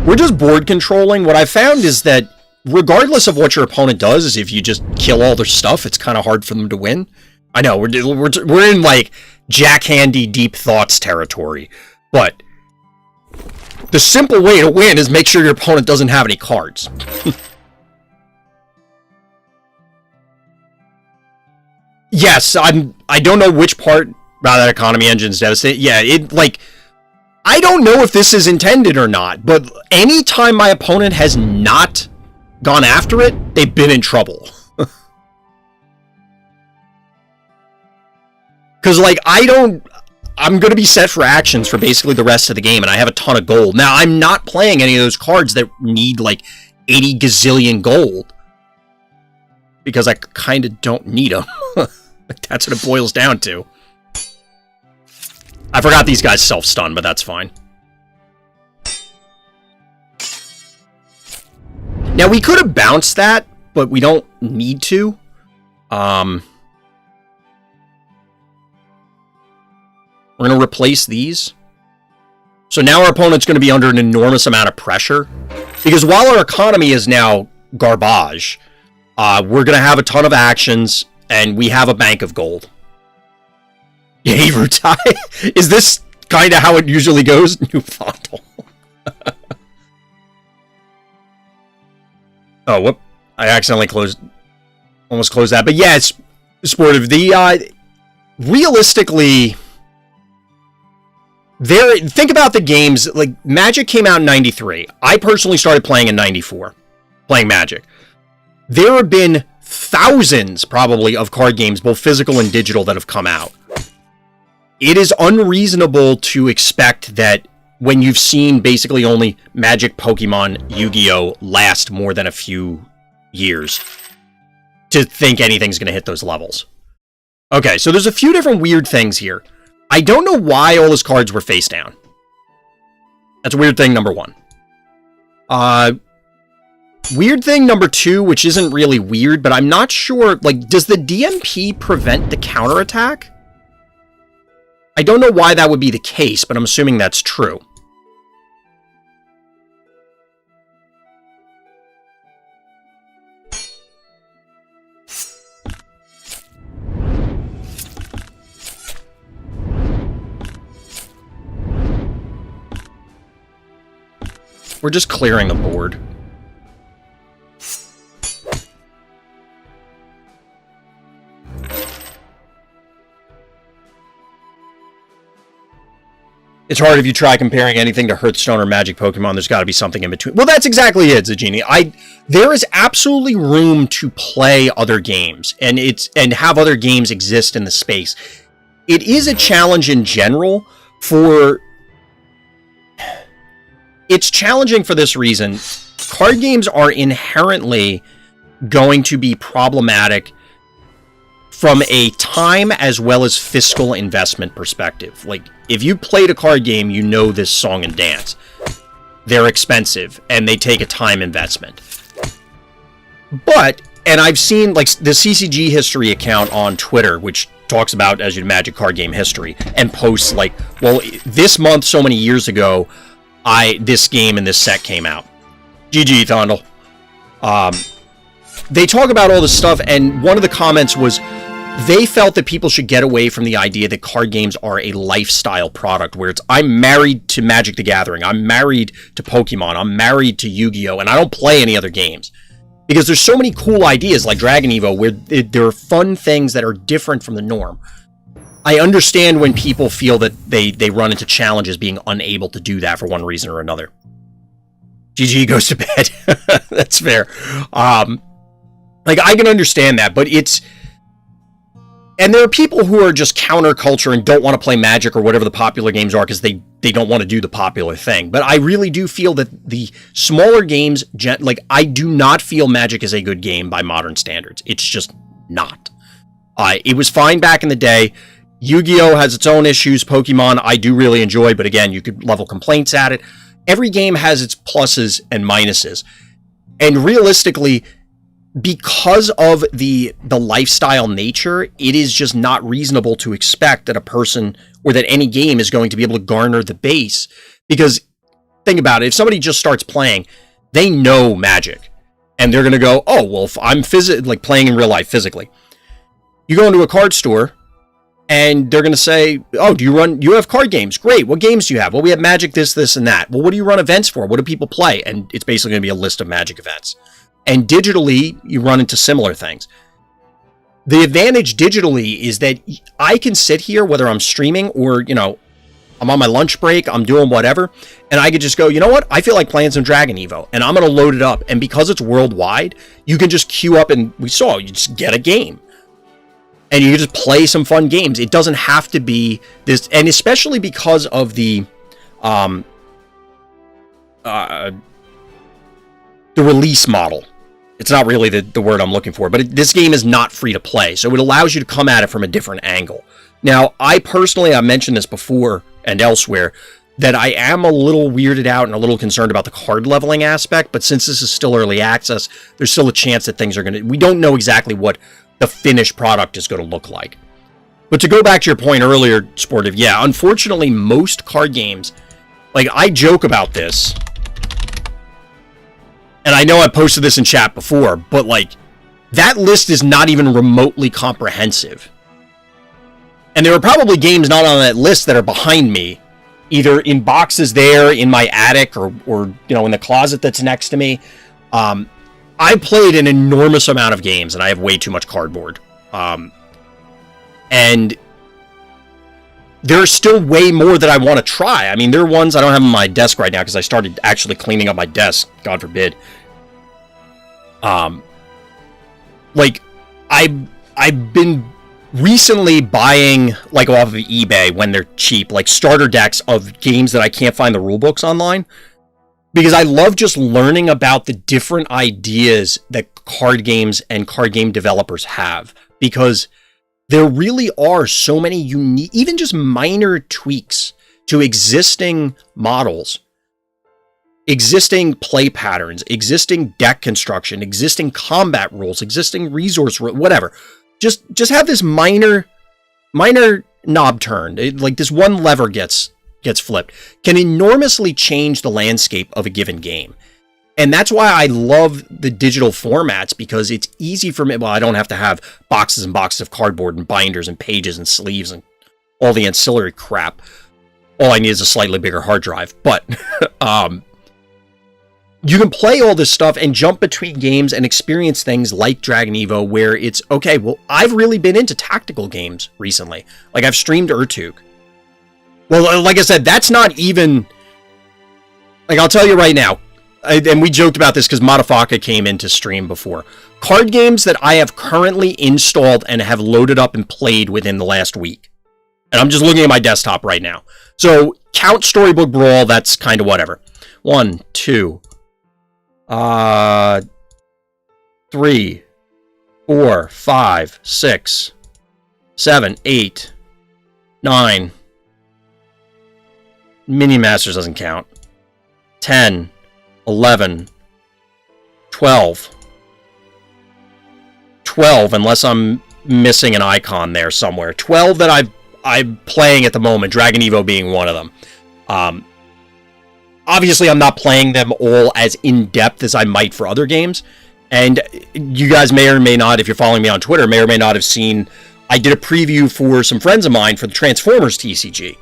We're just board controlling. What I found is that regardless of what your opponent does, is if you just kill all their stuff, it's kind of hard for them to win. I know, we're in, like, Jack-handy deep thoughts territory. But the simple way to win is make sure your opponent doesn't have any cards. Yes, I don't know which part about that economy engine's devastated. Yeah, I don't know if this is intended or not, but anytime my opponent has not gone after it, they've been in trouble. Because, like, I'm going to be set for actions for basically the rest of the game, and I have a ton of gold. Now, I'm not playing any of those cards that need, like, 80 gazillion gold. Because I kind of don't need them. That's what it boils down to. I forgot these guys self-stun, but that's fine. Now, we could have bounced that, but we don't need to. We're going to replace these. So now our opponent's going to be under an enormous amount of pressure. Because while our economy is now garbage, we're going to have a ton of actions, and we have a bank of gold. Yay, Rutai! Is this kind of how it usually goes? New fondle. Oh, whoop. I accidentally almost closed that. But yeah, it's sportive. Realistically, think about the games. Like, Magic came out in 93. I personally started playing in 94. Playing Magic. There have been thousands, probably, of card games, both physical and digital, that have come out. It is unreasonable to expect that when you've seen basically only Magic, Pokemon, Yu-Gi-Oh! Last more than a few years, to think anything's going to hit those levels. Okay, so there's a few different weird things here. I don't know why all his cards were face down. That's weird thing number one. Weird thing number two, which isn't really weird, but I'm not sure, like, does the DMP prevent the counterattack? I don't know why that would be the case, but I'm assuming that's true. We're just clearing the board. It's hard if you try comparing anything to Hearthstone or Magic Pokemon. There's got to be something in between. Well, that's exactly it, Zagini. There is absolutely room to play other games and have other games exist in the space. It is a challenge in general for... It's challenging for this reason. Card games are inherently going to be problematic from a time as well as fiscal investment perspective. Like, if you played a card game, you know this song and dance. They're expensive, and they take a time investment. But, and I've seen, like, the CCG history account on Twitter, which talks about, as you'd imagine, card game history, and posts like, well, this month, so many years ago, this game and this set came out. GG, Thondle. They talk about all this stuff, and one of the comments was, they felt that people should get away from the idea that card games are a lifestyle product, where it's, I'm married to Magic the Gathering, I'm married to Pokemon, I'm married to Yu-Gi-Oh!, and I don't play any other games. Because there's so many cool ideas like Dragon Evo, where there are fun things that are different from the norm. I understand when people feel that they run into challenges being unable to do that for one reason or another. GG goes to bed. That's fair. Like, I can understand that, but it's... And there are people who are just counterculture and don't want to play Magic or whatever the popular games are because they don't want to do the popular thing. But I really do feel that the smaller games, like, I do not feel Magic is a good game by modern standards. It's just not. It was fine back in the day. Yu-Gi-Oh! Has its own issues. Pokemon, I do really enjoy, but again, you could level complaints at it. Every game has its pluses and minuses. And realistically, because of the lifestyle nature, it is just not reasonable to expect that a person or that any game is going to be able to garner the base. Because think about it, if somebody just starts playing, they know Magic, and they're going to go, oh, well, if I'm like playing in real life physically. You go into a card store, and they're going to say, oh, you have card games? Great. What games do you have? Well, we have Magic, this, and that. Well, what do you run events for? What do people play? And it's basically going to be a list of Magic events. And digitally, you run into similar things. The advantage digitally is that I can sit here, whether I'm streaming or, I'm on my lunch break, I'm doing whatever, and I could just go, you know what? I feel like playing some Dragon Evo, and I'm going to load it up. And because it's worldwide, you can just queue up, and you just get a game. And you can just play some fun games. It doesn't have to be this, and especially because of the release model. It's not really the word I'm looking for, but this game is not free to play, so it allows you to come at it from a different angle. Now, I mentioned this before and elsewhere, that I am a little weirded out and a little concerned about the card leveling aspect, but since this is still early access, there's still a chance that things are we don't know exactly what the finished product is going to look like. But to go back to your point earlier, Sportive, yeah, unfortunately, most card games, like, I joke about this, and I know I posted this in chat before, but, like, that list is not even remotely comprehensive. And there are probably games not on that list that are behind me, either in boxes there, in my attic, or in the closet that's next to me. I played an enormous amount of games, and I have way too much cardboard. And there's still way more that I want to try. I mean, there are ones I don't have on my desk right now because I started actually cleaning up my desk, God forbid. Like, I've been recently buying, like, off of eBay when they're cheap, like starter decks of games that I can't find the rule books online. Because I love just learning about the different ideas that card games and card game developers have. Because there really are so many unique, even just minor tweaks to existing models, existing play patterns, existing deck construction, existing combat rules, existing resource rules, whatever. Just have this minor knob turned. Like this one lever gets flipped, can enormously change the landscape of a given game. And that's why I love the digital formats, because it's easy for me. Well, I don't have to have boxes and boxes of cardboard and binders and pages and sleeves and all the ancillary crap. All I need is a slightly bigger hard drive. But you can play all this stuff and jump between games and experience things like Dragon Evo, where it's, okay, well, I've really been into tactical games recently. Like, I've streamed Urtuk. Well, like I said, that's not even... Like, I'll tell you right now, and we joked about this because Madafaka came into stream before. Card games that I have currently installed and have loaded up and played within the last week. And I'm just looking at my desktop right now. So, count Storybook Brawl, that's kind of whatever. 1, 2, 3, 4, 5, 6, 7, 8, 9... Mini Masters doesn't count. 10, 11, 12. 12, unless I'm missing an icon there somewhere. 12 that I'm playing at the moment, Dragon Evo being one of them. Obviously, I'm not playing them all as in-depth as I might for other games. And you guys may or may not, if you're following me on Twitter, may or may not have seen, I did a preview for some friends of mine for the Transformers TCG.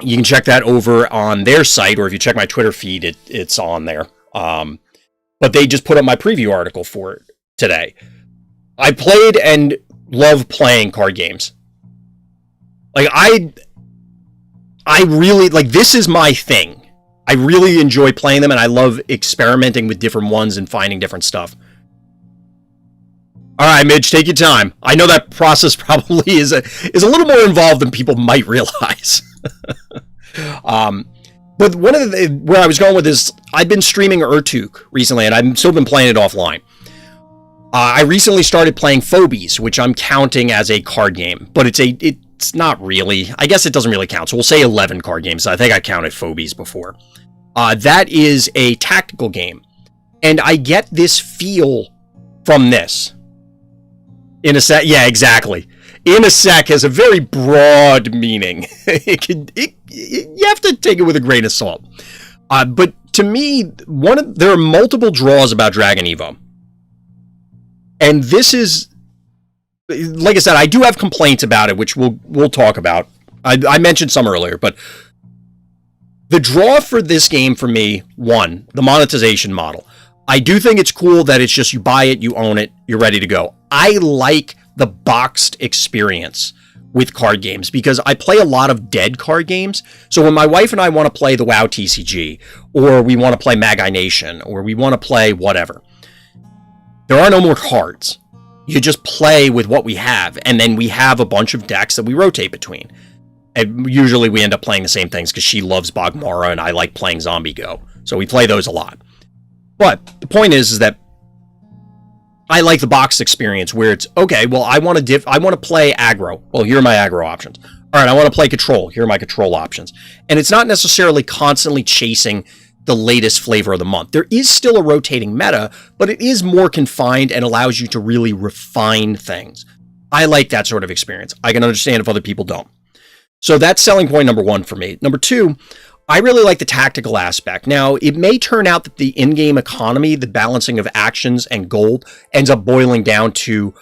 You can check that over on their site, or if you check my Twitter feed, it's on there. But they just put up my preview article for it today. I played and love playing card games. Like, I really, like, this is my thing. I really enjoy playing them, and I love experimenting with different ones and finding different stuff. All right, Midge, take your time. I know that process probably is a little more involved than people might realize. But one of where I was going with this, I've been streaming Urtuk recently, and I've still been playing it offline. I recently started playing Phobies, which I'm counting as a card game, but it's not really. I guess it doesn't really count. So we'll say 11 card games. I think I counted Phobies before. That is a tactical game. And I get this feel from this. In a sec, yeah, exactly. In a sec has a very broad meaning. You have to take it with a grain of salt. But to me, there are multiple draws about Dragon Evo. And this is, like I said, I do have complaints about it, which we'll talk about. I mentioned some earlier, but the draw for this game for me, one, the monetization model. I do think it's cool that it's just you buy it, you own it, you're ready to go. I like the boxed experience with card games because I play a lot of dead card games. So when my wife and I want to play the WoW TCG, or we want to play Magi Nation, or we want to play whatever, there are no more cards. You just play with what we have, and then we have a bunch of decks that we rotate between. And usually we end up playing the same things because she loves Bogmara and I like playing Zombie Go. So we play those a lot. But the point is that I like the boxed experience where it's, okay, well, I want to play aggro. Well, here are my aggro options. All right, I want to play control. Here are my control options. And it's not necessarily constantly chasing the latest flavor of the month. There is still a rotating meta, but it is more confined and allows you to really refine things. I like that sort of experience. I can understand if other people don't. So that's selling point number one for me. Number two, I really like the tactical aspect. Now, it may turn out that the in-game economy, the balancing of actions and gold, ends up boiling down to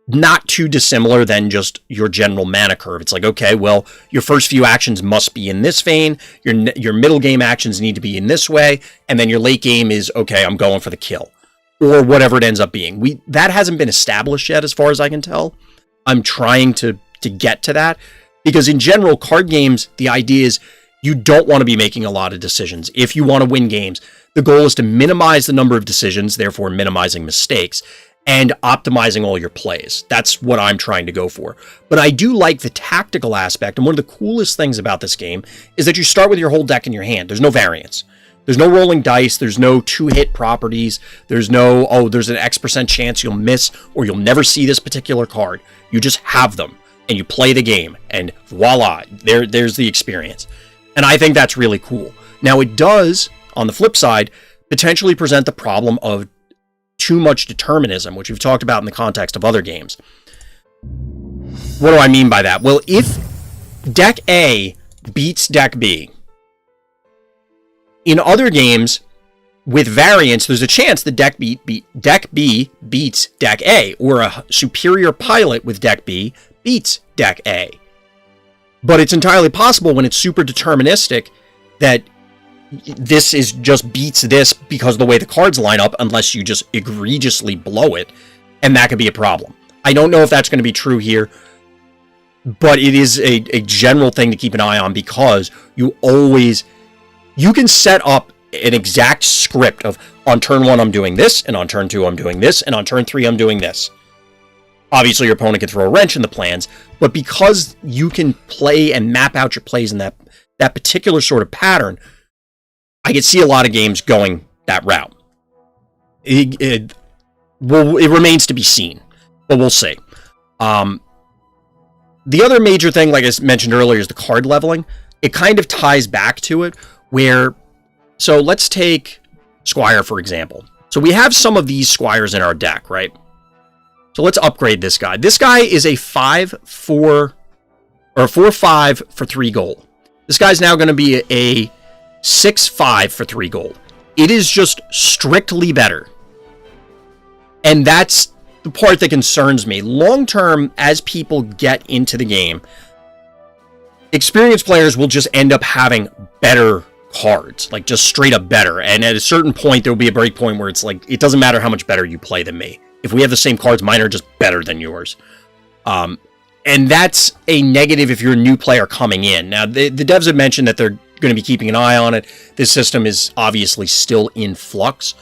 not too dissimilar than just your general mana curve. It's like, okay, well, your first few actions must be in this vein, your middle game actions need to be in this way, and then your late game is, okay, I'm going for the kill, or whatever it ends up being. That hasn't been established yet, as far as I can tell. I'm trying to get to that, because in general, card games, the idea is you don't want to be making a lot of decisions. If you want to win games, the goal is to minimize the number of decisions, therefore minimizing mistakes, and optimizing all your plays. That's what I'm trying to go for. But I do like the tactical aspect, and one of the coolest things about this game is that you start with your whole deck in your hand. There's no variance. There's no rolling dice. There's no two-hit properties. There's no, oh, there's an X% chance you'll miss or you'll never see this particular card. You just have them, and you play the game, and voila, there's the experience. And I think that's really cool. Now, it does, on the flip side, potentially present the problem of too much determinism, which we've talked about in the context of other games. What do I mean by that? Well, if Deck A beats Deck B, in other games with variance, there's a chance that Deck B beats Deck A, or a superior pilot with Deck B beats Deck A. But it's entirely possible when it's super deterministic that this is just beats this because of the way the cards line up, unless you just egregiously blow it, and that could be a problem. I don't know if that's going to be true here, but it is a general thing to keep an eye on, because you can set up an exact script of, on turn 1 I'm doing this, and on turn 2 I'm doing this, and on turn 3 I'm doing this. Obviously, your opponent can throw a wrench in the plans, but because you can play and map out your plays in that particular sort of pattern, I could see a lot of games going that route. It remains to be seen, but we'll see. The other major thing, like I mentioned earlier, is the card leveling. It kind of ties back to it, so let's take Squire, for example. So we have some of these Squires in our deck, right? So let's upgrade this guy. This guy is a 5-4 or 4-5 for 3 gold. This guy's now going to be a 6-5 for 3 gold. It is just strictly better. And that's the part that concerns me. Long term, as people get into the game, experienced players will just end up having better cards, like just straight up better. And at a certain point, there'll be a break point where it's like, it doesn't matter how much better you play than me. If we have the same cards, mine are just better than yours. And that's a negative if you're a new player coming in. Now, the devs have mentioned that they're going to be keeping an eye on it. This system is obviously still in flux,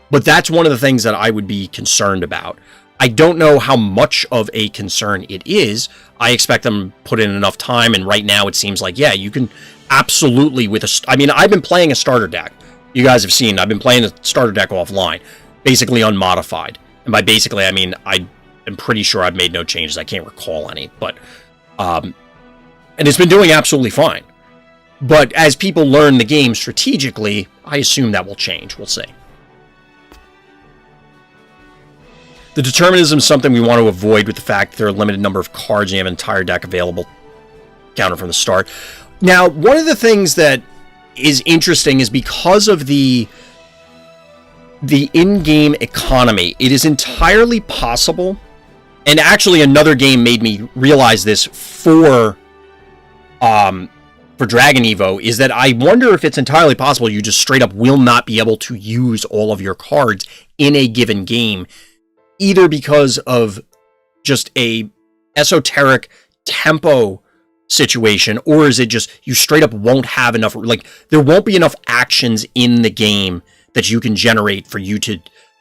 but that's one of the things that I would be concerned about. I don't know how much of a concern it is. I expect them to put in enough time, and right now it seems like, yeah, you can absolutely I've been playing a starter deck. You guys have seen, I've been playing a starter deck offline, basically unmodified. And by basically, I mean, I am pretty sure I've made no changes. I can't recall any, but, and it's been doing absolutely fine. But as people learn the game strategically, I assume that will change. We'll see. The determinism is something we want to avoid with the fact that there are a limited number of cards and you have an entire deck available counter from the start. Now, one of the things that is interesting is because of the in-game economy, it is entirely possible, and actually another game made me realize this for Dragon Evo, is that I wonder if it's entirely possible you just straight up will not be able to use all of your cards in a given game, either because of just a esoteric tempo situation, or is it just you straight up won't have enough, like there won't be enough actions in the game that you can generate for you to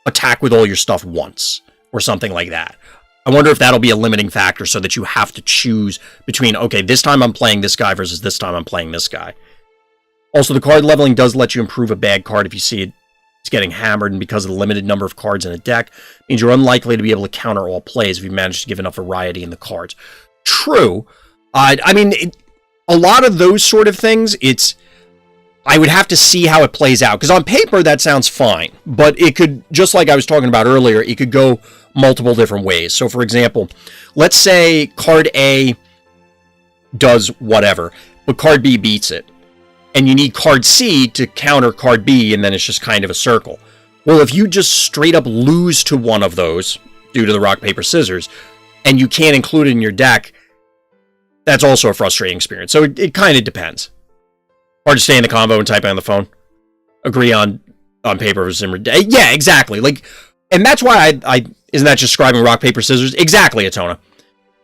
attack with all your stuff once, or something like that. I wonder if that'll be a limiting factor so that you have to choose between, okay, this time I'm playing this guy versus this time I'm playing this guy. Also, the card leveling does let you improve a bad card if you see it's getting hammered, and because of the limited number of cards in a deck, it means you're unlikely to be able to counter all plays if you manage to give enough variety in the cards. True. I mean, a lot of those sort of things, I would have to see how it plays out, because on paper that sounds fine, but it could, just like I was talking about earlier, it could go multiple different ways. So for example, let's say card A does whatever, but card B beats it, and you need card C to counter card B, and then it's just kind of a circle. Well, if you just straight up lose to one of those due to the rock, paper, scissors, and you can't include it in your deck, that's also a frustrating experience. So it kind of depends. Hard to stay in the combo and type on the phone. Agree on paper versus yeah, exactly. Like, and that's why I isn't that just describing rock, paper, scissors? Exactly, Atona.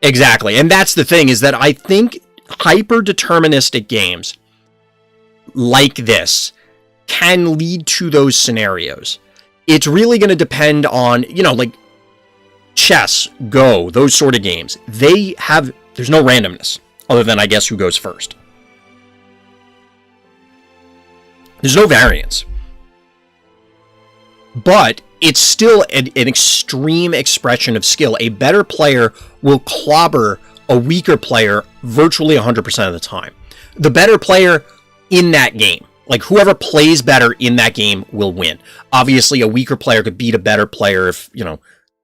Exactly. And that's the thing, is that I think hyper-deterministic games like this can lead to those scenarios. It's really going to depend on, like chess, Go, those sort of games. There's no randomness, other than, I guess, who goes first. There's no variance. But it's still an extreme expression of skill. A better player will clobber a weaker player virtually 100% of the time. The better player in that game, like whoever plays better in that game, will win. Obviously, a weaker player could beat a better player if,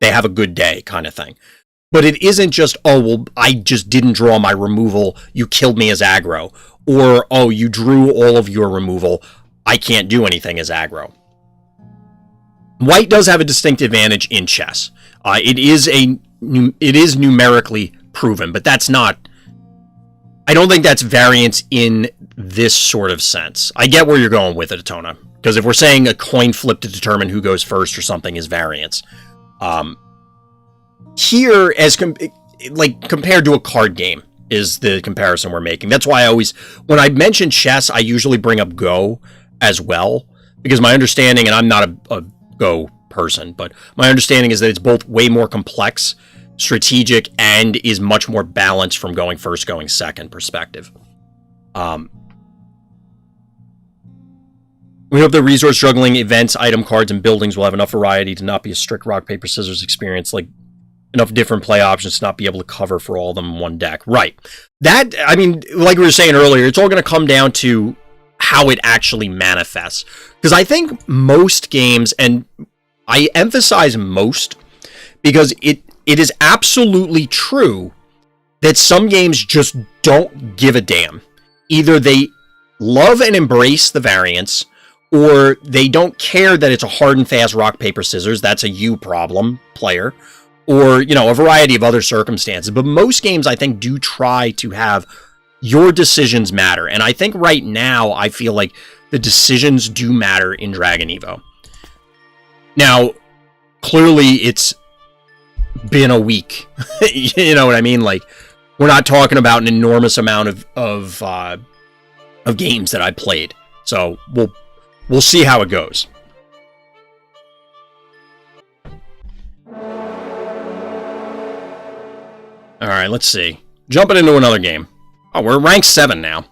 they have a good day, kind of thing. But it isn't just, oh, well, I just didn't draw my removal, you killed me as aggro. Or, oh, you drew all of your removal, I can't do anything as aggro. White does have a distinct advantage in chess. It is numerically proven, but that's not... I don't think that's variance in this sort of sense. I get where you're going with it, Atona. Because if we're saying a coin flip to determine who goes first or something is variance, here, compared to a card game, is the comparison we're making. That's why when I mention chess, I usually bring up Go as well, because my understanding, and I'm not a Go person, but my understanding is that it's both way more complex, strategic, and is much more balanced from going first, going second perspective. We hope the resource juggling events, item cards, and buildings will have enough variety to not be a strict rock, paper, scissors experience, like enough different play options to not be able to cover for all of them in one deck. Right. That, I mean, like we were saying earlier, it's all going to come down to how it actually manifests. Because I think most games, and I emphasize most, because it is absolutely true that some games just don't give a damn. Either they love and embrace the variance, or they don't care that it's a hard and fast rock, paper, scissors. That's a you problem, player. Or, a variety of other circumstances. But most games, I think, do try to have your decisions matter. And I think right now, I feel like the decisions do matter in Dragon Evo. Now, clearly, it's been a week. You know what I mean? Like, we're not talking about an enormous amount of games that I played. So, we'll see how it goes. Alright, let's see. Jumping into another game. Oh, we're rank 7 now.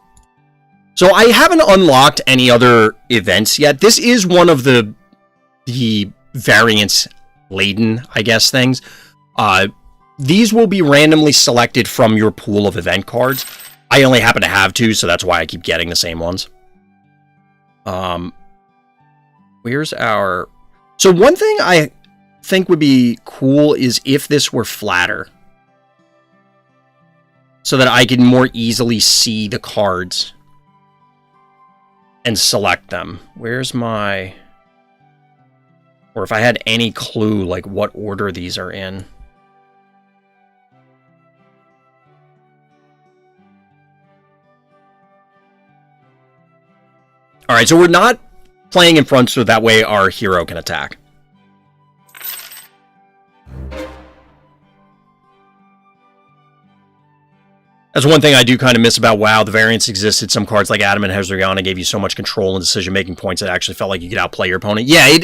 So I haven't unlocked any other events yet. This is one of the variance-laden, I guess, things. These will be randomly selected from your pool of event cards. I only happen to have 2, so that's why I keep getting the same ones. Where's our... So one thing think would be cool is if this were flatter. So that I can more easily see the cards and select them. Where's my... Or if I had any clue, like, what order these are in. Alright, so we're not playing in front so that way our hero can attack. That's one thing I do kind of miss about WoW. The variance existed. Some cards like Adam and Hezriana gave you so much control and decision-making points that actually felt like you could outplay your opponent. Yeah,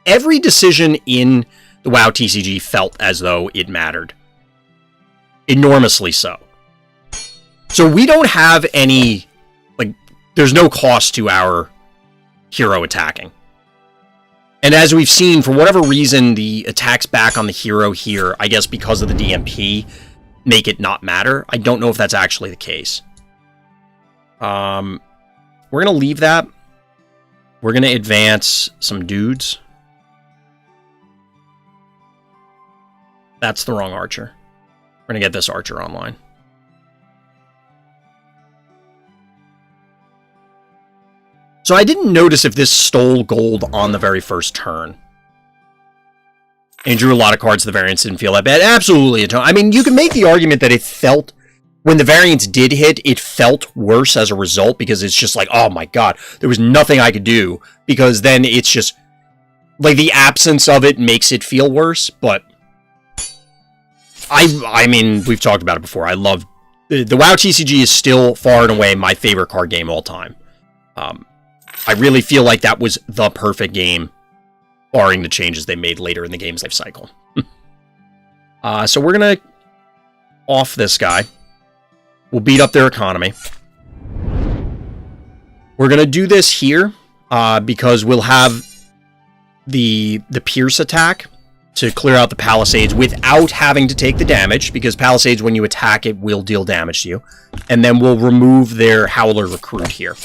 every decision in the WoW TCG felt as though it mattered. Enormously so. So we don't have any... Like, there's no cost to our hero attacking. And as we've seen, for whatever reason, the attacks back on the hero here, I guess because of the DMP... make it not matter. I don't know if that's actually the case. We're going to leave that. We're going to advance some dudes. That's the wrong archer. We're going to get this archer online. So I didn't notice if this stole gold on the very first turn. And drew a lot of cards, the variance didn't feel that bad. Absolutely. I mean, you can make the argument that it felt, when the variance did hit, it felt worse as a result, because it's just like, oh my god, there was nothing I could do, because then it's just, like, the absence of it makes it feel worse, but I mean, we've talked about it before. I love, the WoW TCG is still far and away my favorite card game all time. I really feel like that was the perfect game, barring the changes they made later in the game's life cycle. So we're going to off this guy. We'll beat up their economy. We're going to do this here because we'll have the Pierce attack to clear out the Palisades without having to take the damage, because Palisades, when you attack, it will deal damage to you. And then we'll remove their Howler Recruit here.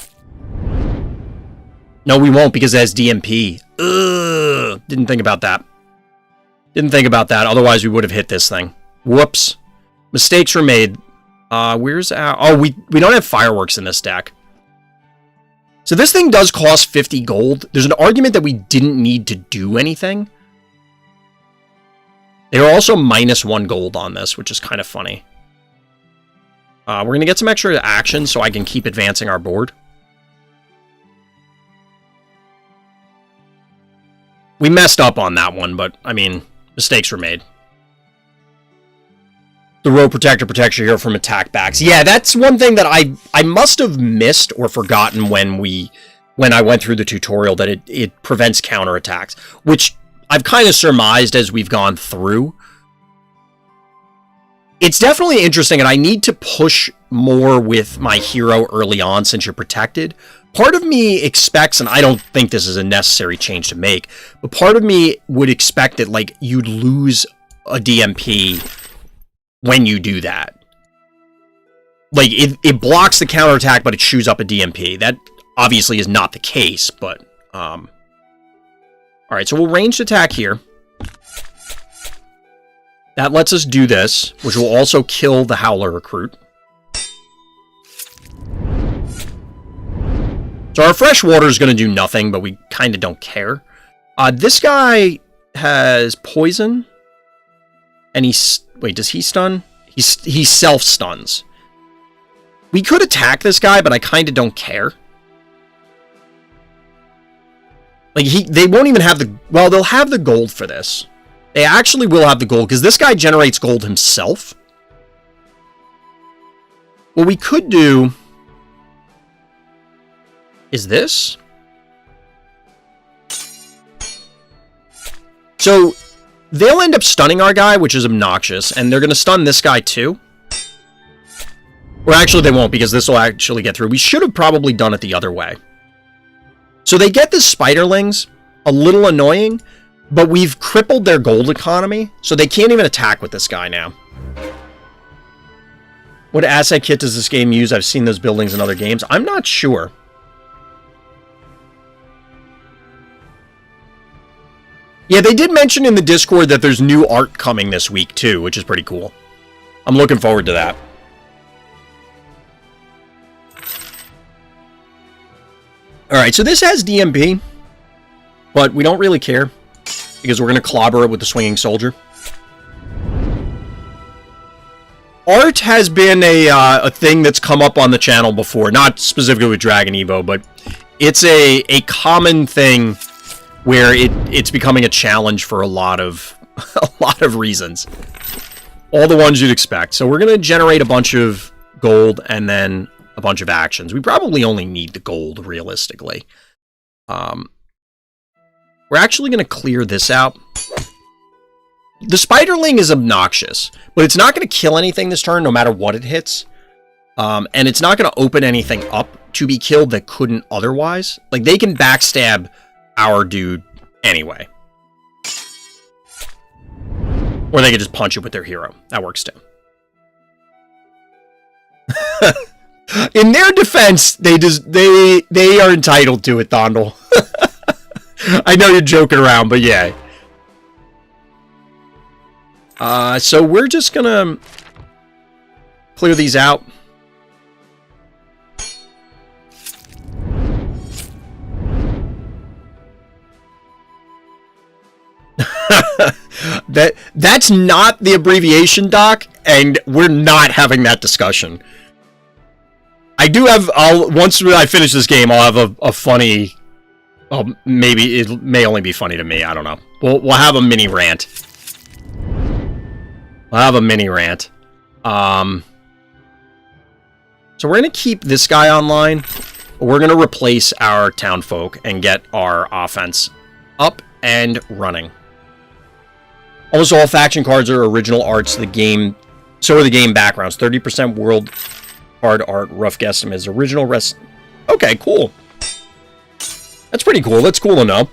No, we won't, because it has DMP. Ugh, didn't think about that. Didn't think about that. Otherwise, we would have hit this thing. Whoops. Mistakes were made. Where's our... Oh, we don't have fireworks in this deck. So this thing does cost 50 gold. There's an argument that we didn't need to do anything. They are also -1 gold on this, which is kind of funny. We're going to get some extra action so I can keep advancing our board. We messed up on that one, but, I mean, mistakes were made. The Row Protector protects your hero from attack backs. Yeah, that's one thing that I must have missed or forgotten when I went through the tutorial, that it prevents counterattacks, which I've kind of surmised as we've gone through. It's definitely interesting, and I need to push more with my hero early on since you're protected. Part of me expects, and I don't think this is a necessary change to make, but part of me would expect that, like, you'd lose a DMP when you do that. Like, it blocks the counterattack, but it chews up a DMP. That obviously is not the case, but, alright, so we'll ranged attack here. That lets us do this, which will also kill the Howler Recruit. So our Freshwater is going to do nothing, but we kind of don't care. This guy has poison. And he's... Wait, does he stun? He self-stuns. We could attack this guy, but I kind of don't care. Like, they won't even have the... Well, they'll have the gold for this. They actually will have the gold, because this guy generates gold himself. What we could do... is this. So, they'll end up stunning our guy, which is obnoxious, and they're going to stun this guy too. Or actually, they won't, because this will actually get through. We should have probably done it the other way. So they get the Spiderlings, a little annoying, but we've crippled their gold economy, so they can't even attack with this guy now. What asset kit does this game use? I've seen those buildings in other games. I'm not sure. Yeah, they did mention in the Discord that there's new art coming this week, too, which is pretty cool. I'm looking forward to that. Alright, so this has DMP, but we don't really care, because we're going to clobber it with the Swinging Soldier. Art has been a thing that's come up on the channel before, not specifically with Dragon Evo, but it's a common thing where it's becoming a challenge for a lot of reasons. All the ones you'd expect. So we're going to generate a bunch of gold and then a bunch of actions. We probably only need the gold, realistically. We're actually going to clear this out. The Spiderling is obnoxious, but it's not going to kill anything this turn, no matter what it hits. And it's not going to open anything up to be killed that couldn't otherwise. Like, they can backstab our dude anyway. Or they could just punch it with their hero. That works too. In their defense, they are entitled to it, Dondel. I know you're joking around, but yeah. So we're just gonna clear these out. That's not the abbreviation, Doc, and we're not having that discussion. I do have, once I finish this game, I'll have a funny, maybe it may only be funny to me, I don't know. We'll have a mini rant. We'll have a mini rant. So we're going to keep this guy online. We're going to replace our townfolk and get our offense up and running. Almost all faction cards are original arts. The game, so are the game backgrounds. 30% world card art. Rough guesstimate is original. Rest. Okay, cool. That's pretty cool. That's cool to know.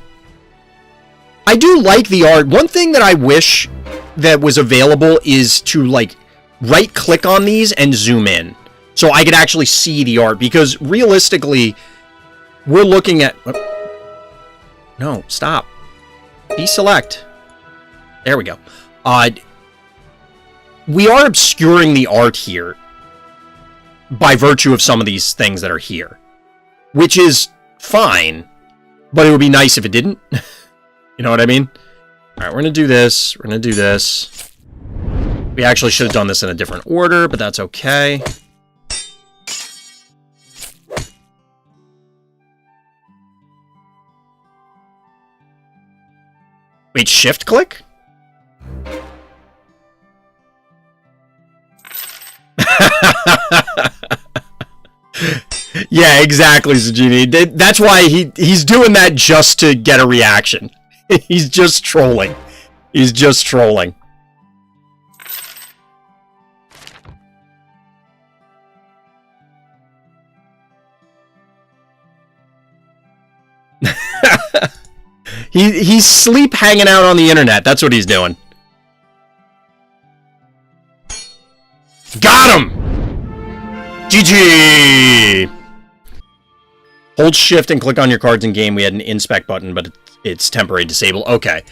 I do like the art. One thing that I wish that was available is to, like, right-click on these and zoom in, so I could actually see the art. Because realistically, we're looking at. No, stop. Deselect. There we go. We are obscuring the art here by virtue of some of these things that are here, which is fine, but it would be nice if it didn't. You know what I mean? All right, we're going to do this. We're going to do this. We actually should have done this in a different order, but that's okay. Wait, shift click? Yeah, exactly, Zagini. That's why he's doing that just to get a reaction. He's just trolling. He's just trolling. He's sleep hanging out on the internet. That's what he's doing. Got him! GG! Hold shift and click on your cards in game. We had an inspect button, but it's temporary disable. Okay.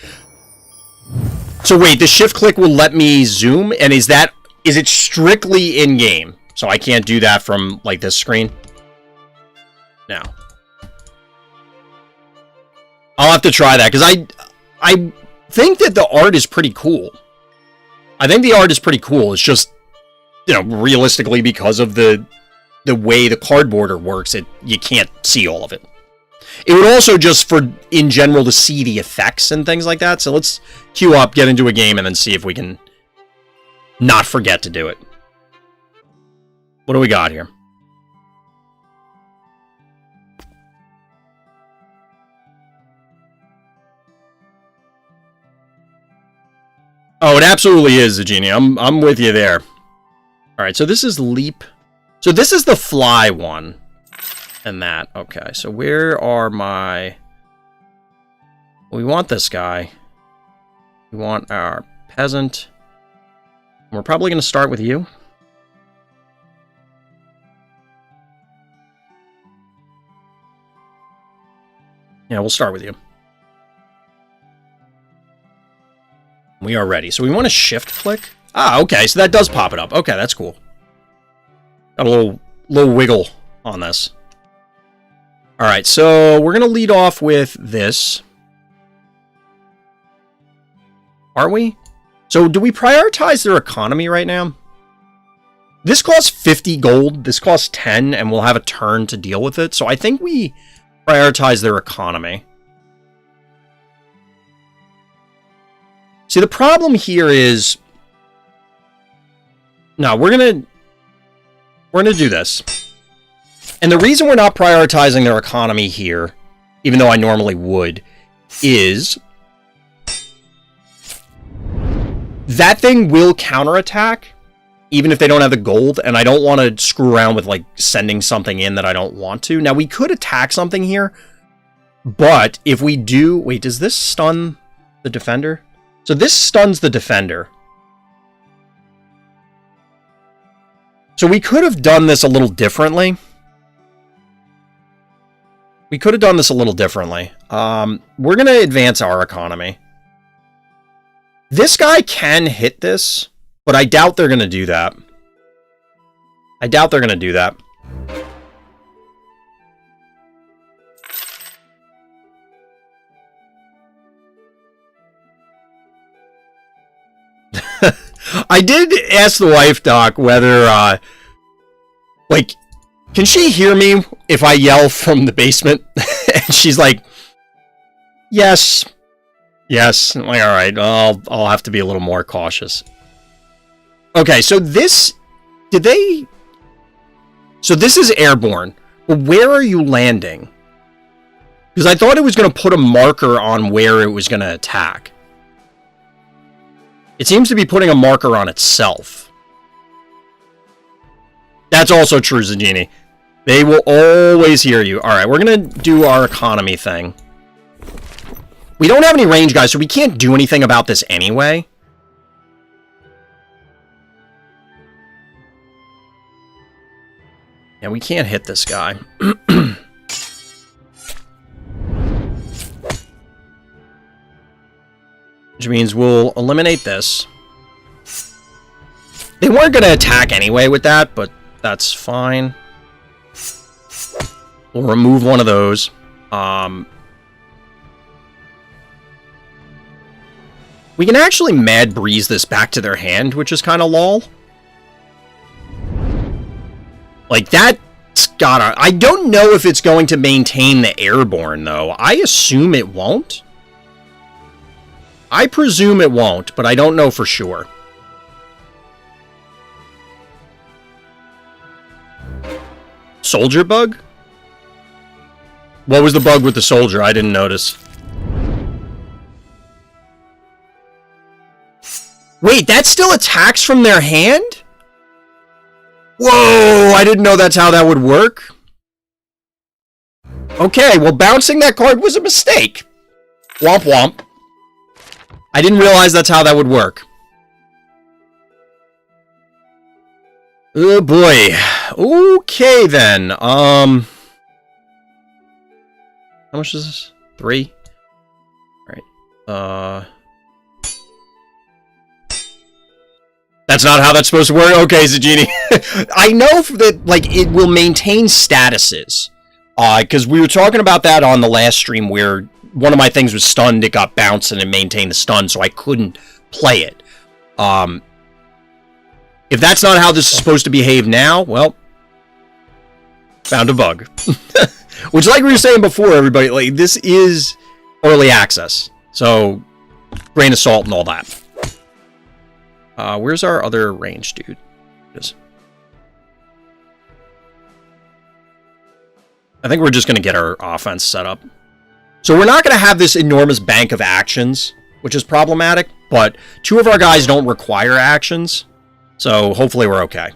So wait, the shift click will let me zoom, and is it strictly in game? So I can't do that from, like, this screen? No. I'll have to try that, because I think that the art is pretty cool. I think the art is pretty cool. It's just, you know, realistically, because of the way the card border works, you can't see all of it. It would also just, in general, to see the effects and things like that. So let's queue up, get into a game, and then see if we can not forget to do it. What do we got here? Oh, it absolutely is, Zagini. I'm with you there. Alright, so this is Leap. So this is the Fly one. And that. Okay, so where are my... We want this guy. We want our Peasant. We're probably going to start with you. Yeah, we'll start with you. We are ready. So we want to shift click. Ah, okay. So that does pop it up. Okay, that's cool. Got a little wiggle on this. All right, so we're going to lead off with this. Aren't we? So do we prioritize their economy right now? This costs 50 gold. This costs 10, and we'll have a turn to deal with it. So I think we prioritize their economy. See, the problem here is... No, we're gonna do this. And the reason we're not prioritizing their economy here, even though I normally would, is... that thing will counterattack, even if they don't have the gold, and I don't want to screw around with, like, sending something in that I don't want to. Now, we could attack something here, but if we do... Wait, does this stun the defender? So this stuns the defender. So we could have done this a little differently. We're going to advance our economy. This guy can hit this, but I doubt they're going to do that. I did ask the wife, Doc, whether, like, can she hear me if I yell from the basement? And she's like, yes. Yes. I'm like, all right, I'll have to be a little more cautious. Okay, so this... So this is airborne. But where are you landing? Because I thought it was going to put a marker on where it was going to attack. It seems to be putting a marker on itself. That's also true, Zagini. They will always hear you. Alright, we're going to do our economy thing. We don't have any range, guys, so we can't do anything about this anyway. Yeah, we can't hit this guy. Which means we'll eliminate this. They weren't going to attack anyway with that, but that's fine. We'll remove one of those. We can actually Mad Breeze this back to their hand, which is kind of lol. Like, that's gotta... I don't know if it's going to maintain the airborne, though. I assume it won't. I presume it won't, but I don't know for sure. Soldier bug? What was the bug with the soldier? I didn't notice. Wait, that still attacks from their hand? Whoa, I didn't know that's how that would work. Okay, well, bouncing that card was a mistake. Womp womp. I didn't realize that's how that would work. Oh boy. Okay then. How much is this? 3? Alright. That's not how that's supposed to work? Okay, Zagini. I know that, like, it will maintain statuses. Because we were talking about that on the last stream where one of my things was stunned, it got bounced, and it maintained the stun, so I couldn't play it. If that's not how this is supposed to behave now, well, found a bug. Which, like we were saying before, everybody, like, this is early access. So, grain of salt and all that. Where's our other range, dude? I think we're just going to get our offense set up. So we're not going to have this enormous bank of actions, which is problematic, but 2 of our guys don't require actions, so hopefully we're okay.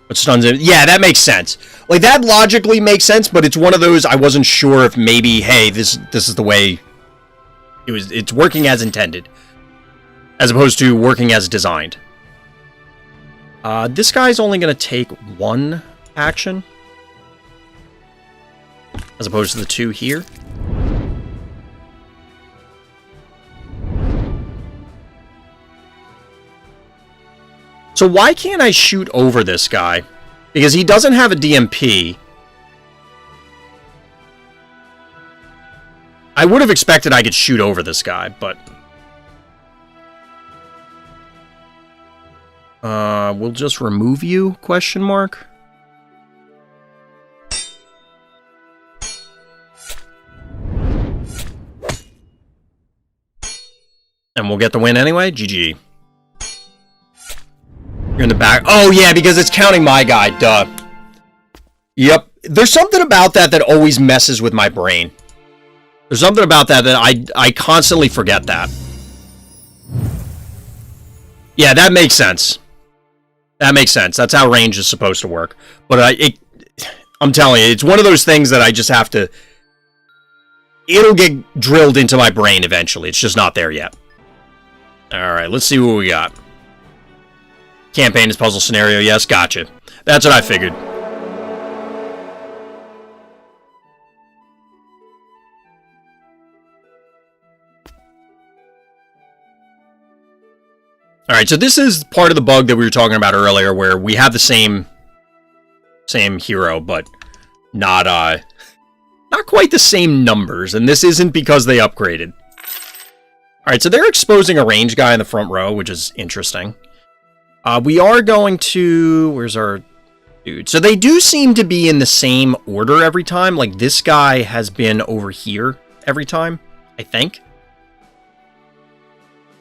But stuns it. Yeah, that makes sense. Like, that logically makes sense, but it's one of those I wasn't sure if maybe, hey, this is the way it's working as intended, as opposed to working as designed. This guy's only going to take 1 action, as opposed to the 2 here. So why can't I shoot over this guy? Because he doesn't have a DMP. I would have expected I could shoot over this guy, but... we'll just remove you, question mark? And we'll get the win anyway? GG. You're in the back. Oh, yeah, because it's counting my guy. Duh. Yep. There's something about that that always messes with my brain. There's something about that that I constantly forget that. Yeah, that makes sense. That makes sense. That's how range is supposed to work. But I'm telling you, it's one of those things that I just have to... It'll get drilled into my brain eventually. It's just not there yet. Alright, let's see what we got. Campaign is puzzle scenario. Yes, gotcha. That's what I figured. Alright, so this is part of the bug that we were talking about earlier, where we have the same hero, but not quite the same numbers, and this isn't because they upgraded. Alright, so they're exposing a range guy in the front row, which is interesting. We are going to... Where's our dude? So they do seem to be in the same order every time. Like, this guy has been over here every time, I think.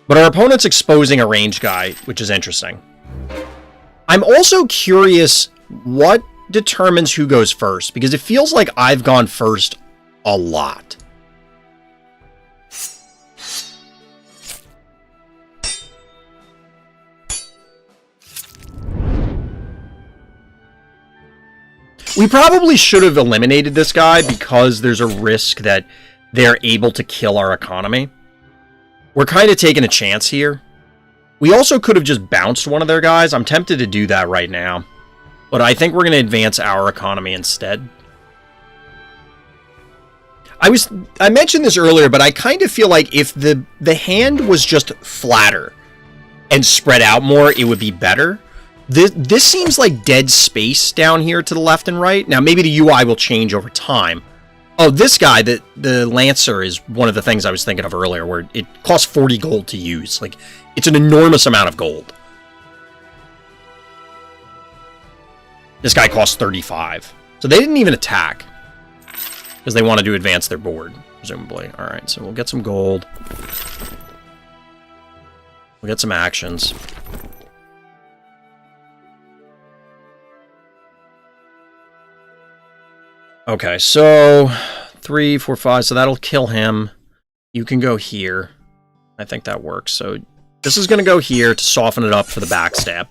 But our opponent's exposing a range guy, which is interesting. I'm also curious what determines who goes first, because it feels like I've gone first a lot. We probably should have eliminated this guy because there's a risk that they're able to kill our economy. We're kind of taking a chance here. We also could have just bounced one of their guys. I'm tempted to do that right now. But I think we're going to advance our economy instead. I mentioned this earlier, but I kind of feel like if the hand was just flatter and spread out more, it would be better. This seems like dead space down here to the left and right. Now, maybe the UI will change over time. Oh, this guy, the Lancer, is one of the things I was thinking of earlier, where it costs 40 gold to use. Like, it's an enormous amount of gold. This guy costs 35. So they didn't even attack. Because they wanted to advance their board, presumably. Alright, so we'll get some gold. We'll get some actions. Okay, so 3, 4, 5, so that'll kill him. You can go here. I think that works. So this is going to go here to soften it up for the backstab.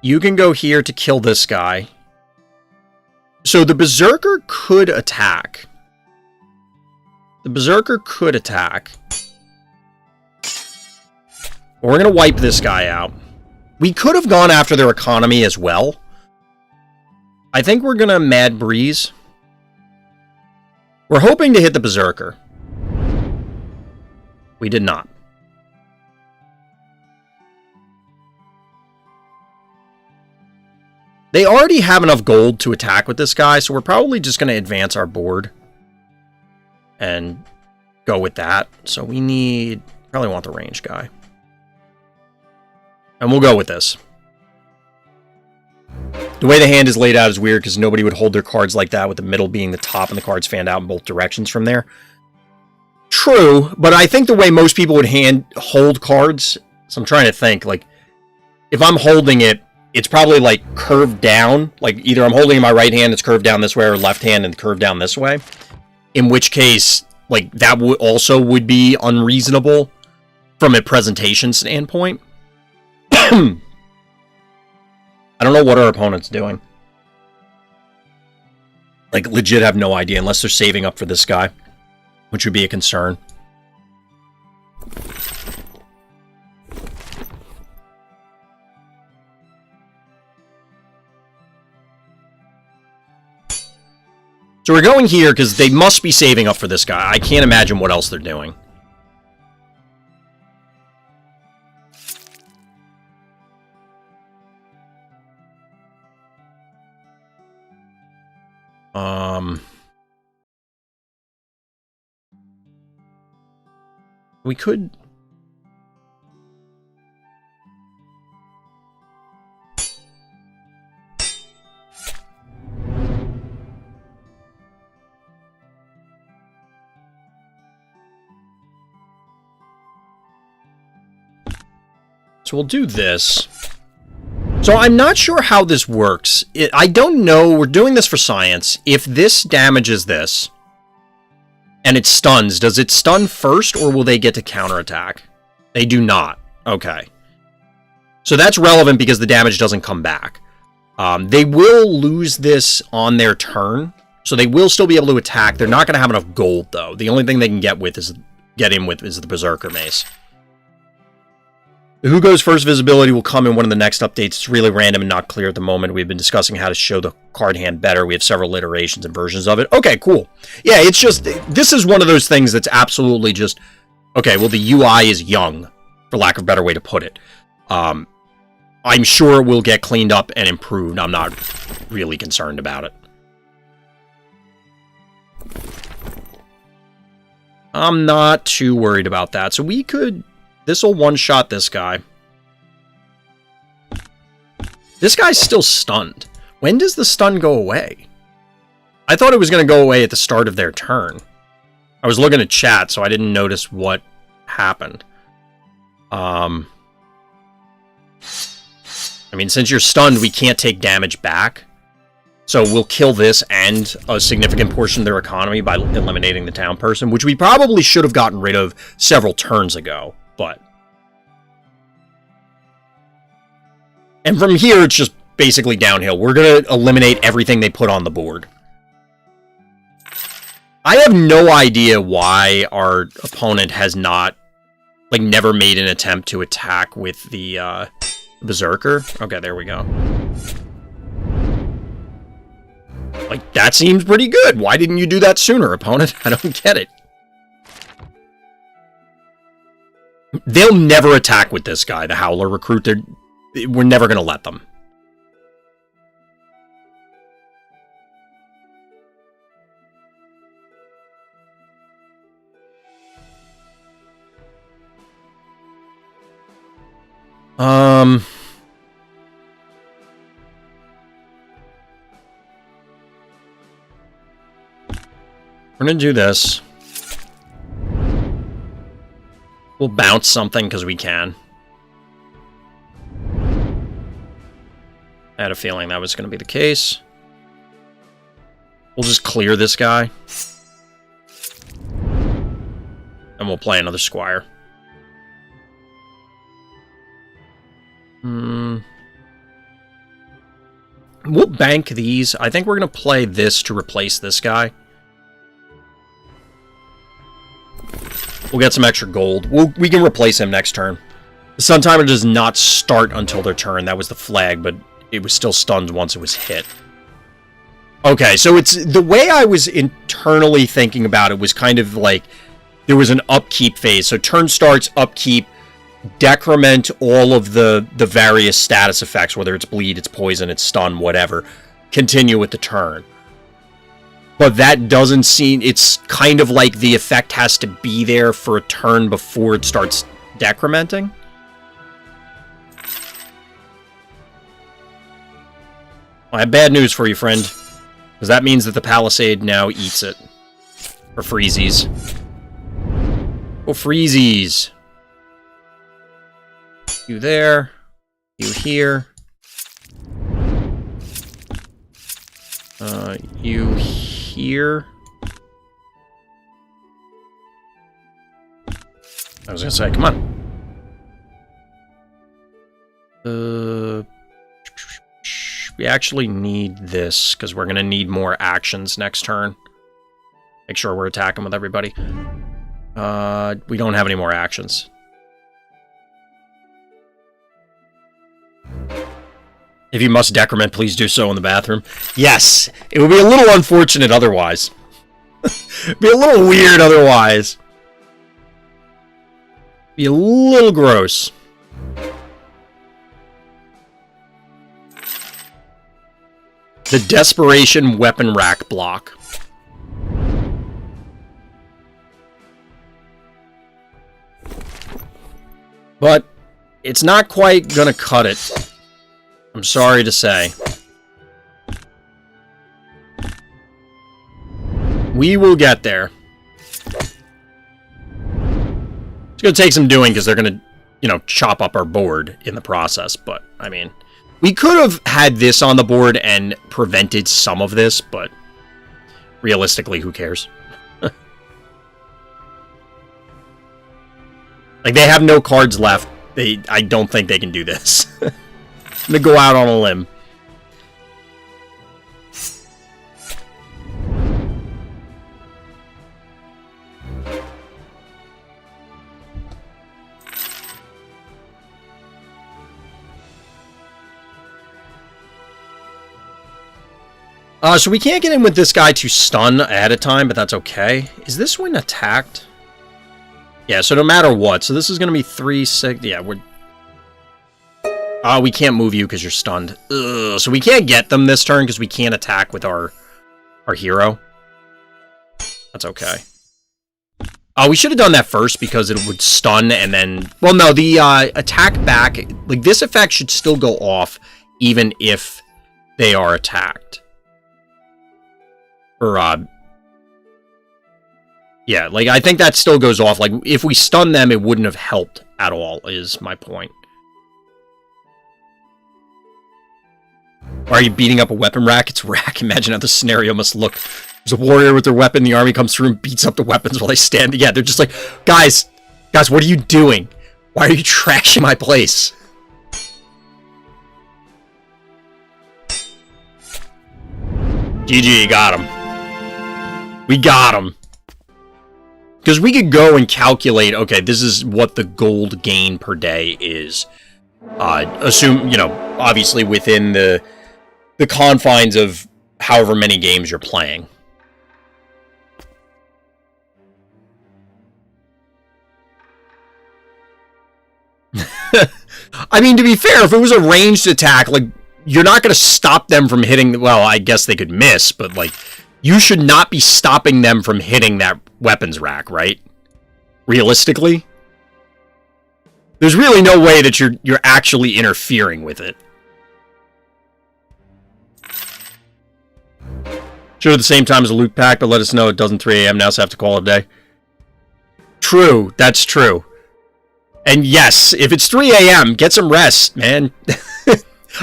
You can go here to kill this guy. So the Berserker could attack. The Berserker could attack. We're going to wipe this guy out. We could have gone after their economy as well. I think we're going to Mad Breeze. We're hoping to hit the Berserker. We did not. They already have enough gold to attack with this guy, so we're probably just going to advance our board and go with that. So we need... probably want the range guy. And we'll go with this. The way the hand is laid out is weird because nobody would hold their cards like that with the middle being the top and the cards fanned out in both directions from there. True, but I think the way most people would hold cards, so I'm trying to think, like, if I'm holding it, it's probably like curved down. Like either I'm holding in my right hand, it's curved down this way, or left hand and curved down this way. In which case, like, that would be unreasonable from a presentation standpoint. I don't know what our opponent's doing. Like, legit have no idea, unless they're saving up for this guy, which would be a concern. So we're going here because they must be saving up for this guy. I can't imagine what else they're doing. We could... So we'll do this. So I'm not sure how this works. I don't know. We're doing this for science. If this damages this, and it stuns, does it stun first, or will they get to counterattack? They do not. Okay. So that's relevant because the damage doesn't come back. They will lose this on their turn, so they will still be able to attack. They're not going to have enough gold, though. The only thing they can get in with is the Berserker Mace. The Who Goes First visibility will come in one of the next updates. It's really random and not clear at the moment. We've been discussing how to show the card hand better. We have several iterations and versions of it. Okay, cool. Yeah, it's just, this is one of those things that's absolutely just, okay, well, the UI is young, for lack of a better way to put it. I'm sure it will get cleaned up and improved. I'm not really concerned about it. I'm not too worried about that. So we could... This will one-shot this guy. This guy's still stunned. When does the stun go away? I thought it was going to go away at the start of their turn. I was looking at chat, so I didn't notice what happened. I mean, since you're stunned, we can't take damage back. So we'll kill this and a significant portion of their economy by eliminating the town person, which we probably should have gotten rid of several turns ago. But... And from here, it's just basically downhill. We're going to eliminate everything they put on the board. I have no idea why our opponent has not, like, never made an attempt to attack with the Berserker. Okay, there we go. Like, that seems pretty good. Why didn't you do that sooner, opponent? I don't get it. They'll never attack with this guy, the Howler Recruit. We're never going to let them. We're going to do this. We'll bounce something because we can. I had a feeling that was going to be the case. We'll just clear this guy. And we'll play another Squire. We'll bank these. I think we're going to play this to replace this guy. We'll get some extra gold. We can replace him next turn. The Sun Timer does not start until their turn. That was the flag, but it was still stunned once it was hit. Okay, so it's the way I was internally thinking about it was kind of like there was an upkeep phase. So turn starts, upkeep, decrement all of the various status effects, whether it's bleed, it's poison, it's stun, whatever. Continue with the turn. But that doesn't seem... It's kind of like the effect has to be there for a turn before it starts decrementing. I have bad news for you, friend. Because that means that the Palisade now eats it. For freezies. Oh, freezies! You there. You here. You here. I was gonna say, come on. We actually need this, because we're gonna need more actions next turn. Make sure we're attacking with everybody. We don't have any more actions. If you must decrement, please do so in the bathroom. Yes! It would be a little unfortunate otherwise. Be a little weird otherwise. Be a little gross. The Desperation Weapon Rack block. But it's not quite gonna cut it. I'm sorry to say. We will get there. It's gonna take some doing because they're gonna, you know, chop up our board in the process. But, I mean, we could have had this on the board and prevented some of this, but realistically, who cares? Like, they have no cards left. I don't think they can do this. I'm gonna go out on a limb. So we can't get in with this guy to stun ahead of time, but that's okay. Is this one attacked? Yeah, so no matter what. So this is going to be 3, 6... Yeah, we're... we can't move you because you're stunned. Ugh, so we can't get them this turn because we can't attack with our hero. That's okay. We should have done that first because it would stun and then... Well, no, the attack back... Like, this effect should still go off even if they are attacked. Or, yeah, like, I think that still goes off. Like, if we stun them, it wouldn't have helped at all, is my point. Why are you beating up a weapon rack? It's rack. Imagine how the scenario must look. There's a warrior with their weapon, the army comes through and beats up the weapons while they stand. Yeah, they're just like, guys, what are you doing? Why are you trashing my place? GG, got him. We got him. Because we could go and calculate, okay, this is what the gold gain per day is. Assume, you know, obviously within the confines of however many games you're playing. I mean, to be fair, if it was a ranged attack, like, you're not going to stop them from hitting... Well, I guess they could miss, but, like... You should not be stopping them from hitting that weapons rack, right? Realistically? There's really no way that you're actually interfering with it. Should at the same time as a loot pack, but let us know it doesn't 3 AM now, so I have to call it a day. True, that's true. And yes, if it's 3 AM, get some rest, man.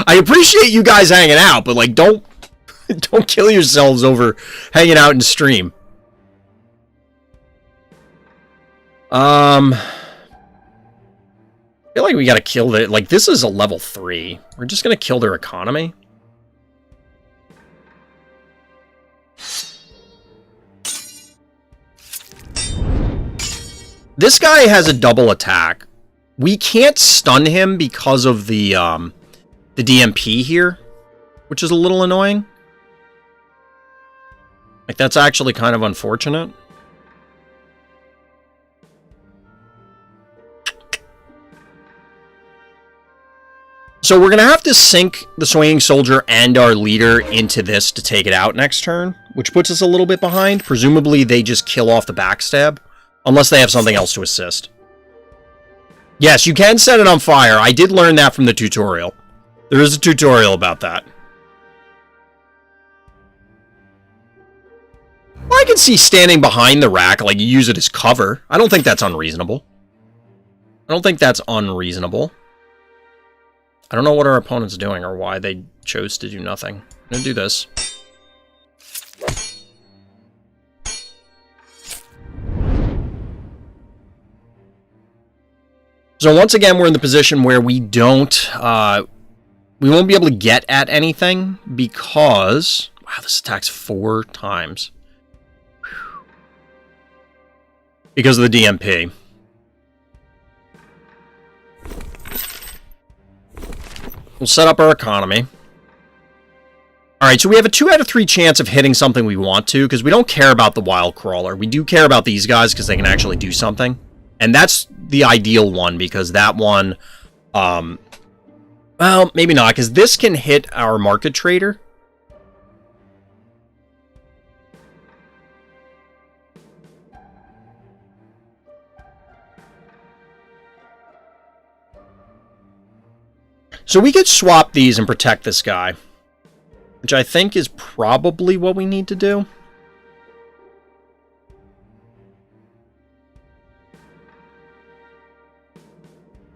I appreciate you guys hanging out, but, like, don't kill yourselves over hanging out in stream. I feel like we gotta kill the... Like, this is a level 3. We're just gonna kill their economy. This guy has a double attack. We can't stun him because of the DMP here, which is a little annoying. Like, that's actually kind of unfortunate. So we're going to have to sink the Swinging Soldier and our leader into this to take it out next turn, which puts us a little bit behind. Presumably, they just kill off the backstab, unless they have something else to assist. Yes, you can set it on fire. I did learn that from the tutorial. There is a tutorial about that. I can see standing behind the rack, like, you use it as cover. I don't think that's unreasonable. I don't think that's unreasonable. I don't know what our opponent's doing or why they chose to do nothing. I'm gonna do this. So once again, we're in the position where we don't... we won't be able to get at anything because... Wow, this attacks 4 times. Because of the DMP. We'll set up our economy. Alright, so we have a 2 out of 3 chance of hitting something we want to, because we don't care about the Wild Crawler. We do care about these guys, because they can actually do something. And that's the ideal one, because that one... well, maybe not, because this can hit our Market Trader. So we could swap these and protect this guy, which I think is probably what we need to do.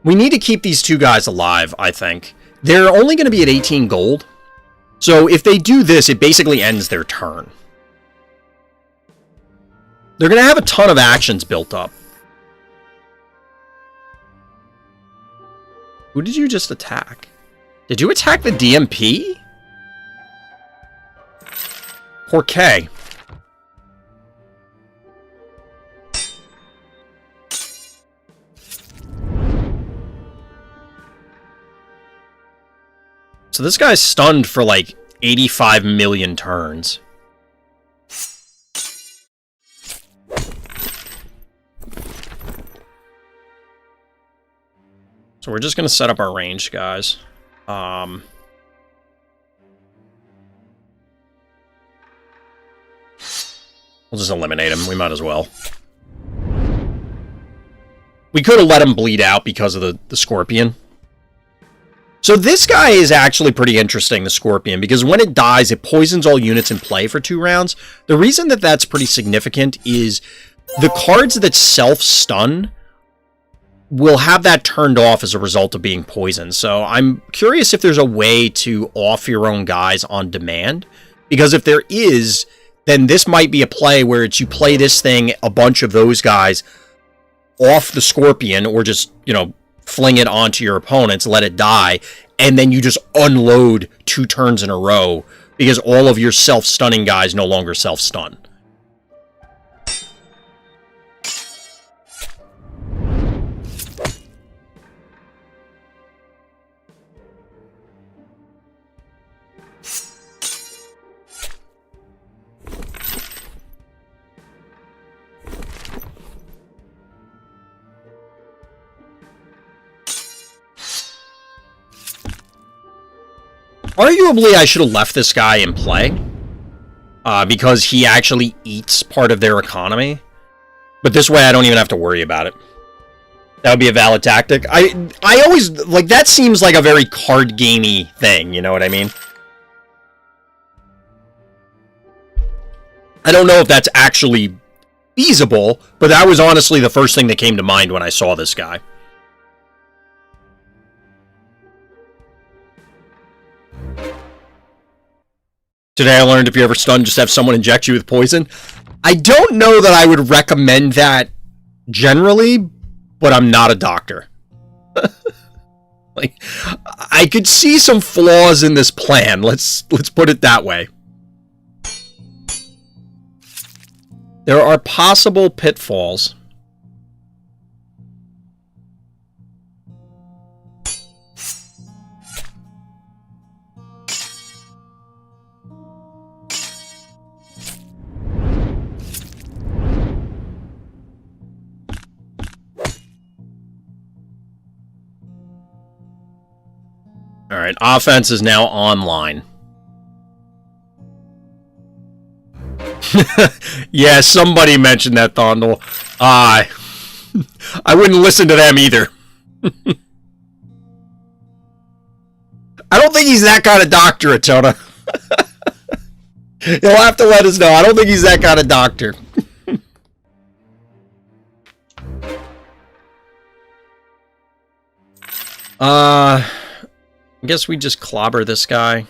We need to keep these two guys alive, I think. They're only going to be at 18 gold. So if they do this, it basically ends their turn. They're going to have a ton of actions built up. Who did you just attack? Did you attack the DMP? Poor K. So this guy's stunned for like 85 million turns. So we're just going to set up our range, guys. We'll just eliminate him. We might as well. We could have let him bleed out because of the Scorpion. So this guy is actually pretty interesting, the Scorpion, because when it dies, it poisons all units in play for 2 rounds. The reason that that's pretty significant is the cards that self-stun will have that turned off as a result of being poisoned. So I'm curious if there's a way to off your own guys on demand, because if there is, then this might be a play where it's you play this thing, a bunch of those guys off the Scorpion, or just, you know, fling it onto your opponents, let it die, and then you just unload 2 turns in a row because all of your self-stunning guys no longer self-stun. Arguably, I should have left this guy in play, because he actually eats part of their economy. But this way, I don't even have to worry about it. That would be a valid tactic. I always, like, that seems like a very card gamey thing, you know what I mean? I don't know if that's actually feasible, but that was honestly the first thing that came to mind when I saw this guy. Today I learned if you're ever stunned, just have someone inject you with poison. I don't know that I would recommend that generally, but I'm not a doctor. Like, I could see some flaws in this plan. Let's put it that way. There are possible pitfalls. All right, offense is now online. Yeah, somebody mentioned that, Thondel. I wouldn't listen to them either. I don't think he's that kind of doctor, Atona. He'll have to let us know. I don't think he's that kind of doctor. I guess we just clobber this guy.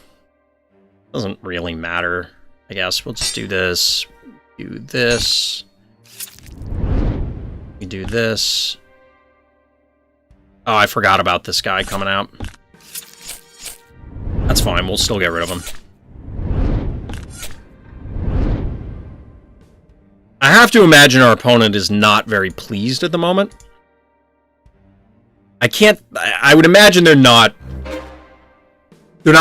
Doesn't really matter. I guess we'll just do this. Do this. We do this. Oh, I forgot about this guy coming out. That's fine. We'll still get rid of him. I have to imagine our opponent is not very pleased at the moment. I would imagine they're not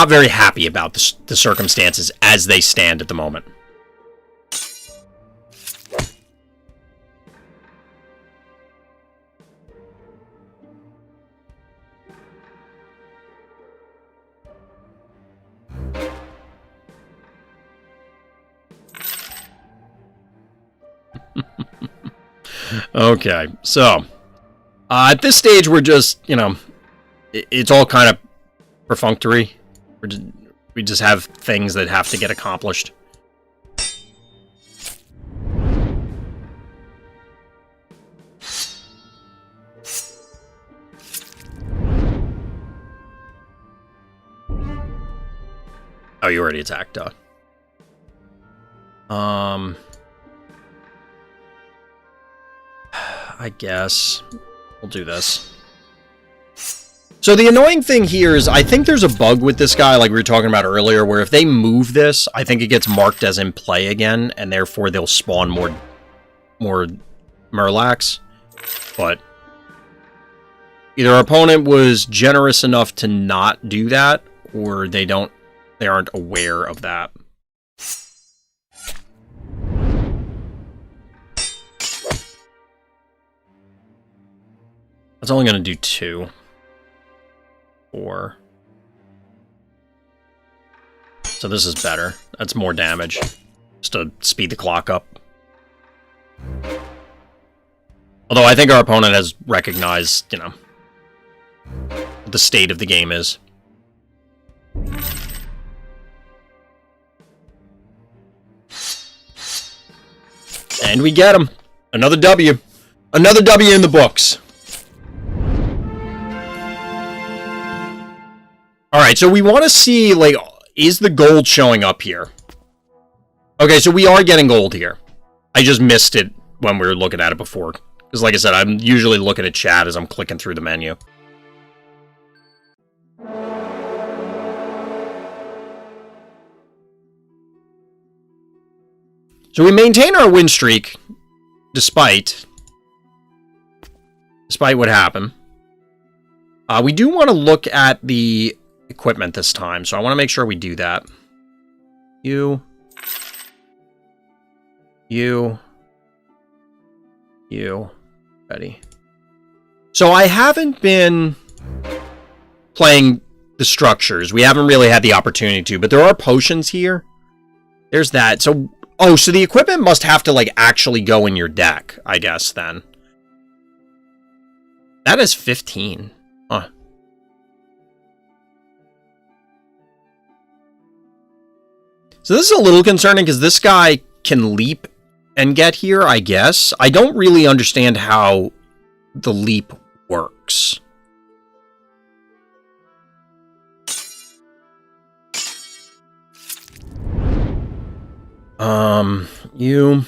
very happy about the circumstances as they stand at the moment. Okay, so at this stage we're just, you know, it's all kind of Perfunctory. We just have things that have to get accomplished. Oh, you already attacked, I guess we'll do this. So the annoying thing here is I think there's a bug with this guy, like we were talking about earlier, where if they move this, I think it gets marked as in play again, and therefore they'll spawn more Murlocs. But either our opponent was generous enough to not do that, or they aren't aware of that. That's only going to do 2. 4. So this is better. That's more damage. Just to speed the clock up. Although I think our opponent has recognized, you know, what the state of the game is. And we get him. Another W. Another W in the books. Alright, so we want to see, like, is the gold showing up here? Okay, so we are getting gold here. I just missed it when we were looking at it before. Because, like I said, I'm usually looking at chat as I'm clicking through the menu. So we maintain our win streak, despite what happened. We do want to look at the equipment this time, so I want to make sure we do that. You. Ready. So I haven't been playing the structures. We haven't really had the opportunity to, but there are potions here. There's that. So, oh, so the equipment must have to, like, actually go in your deck, I guess, then. That is 15. Huh. So this is a little concerning because this guy can leap and get here, I guess. I don't really understand how the leap works. You...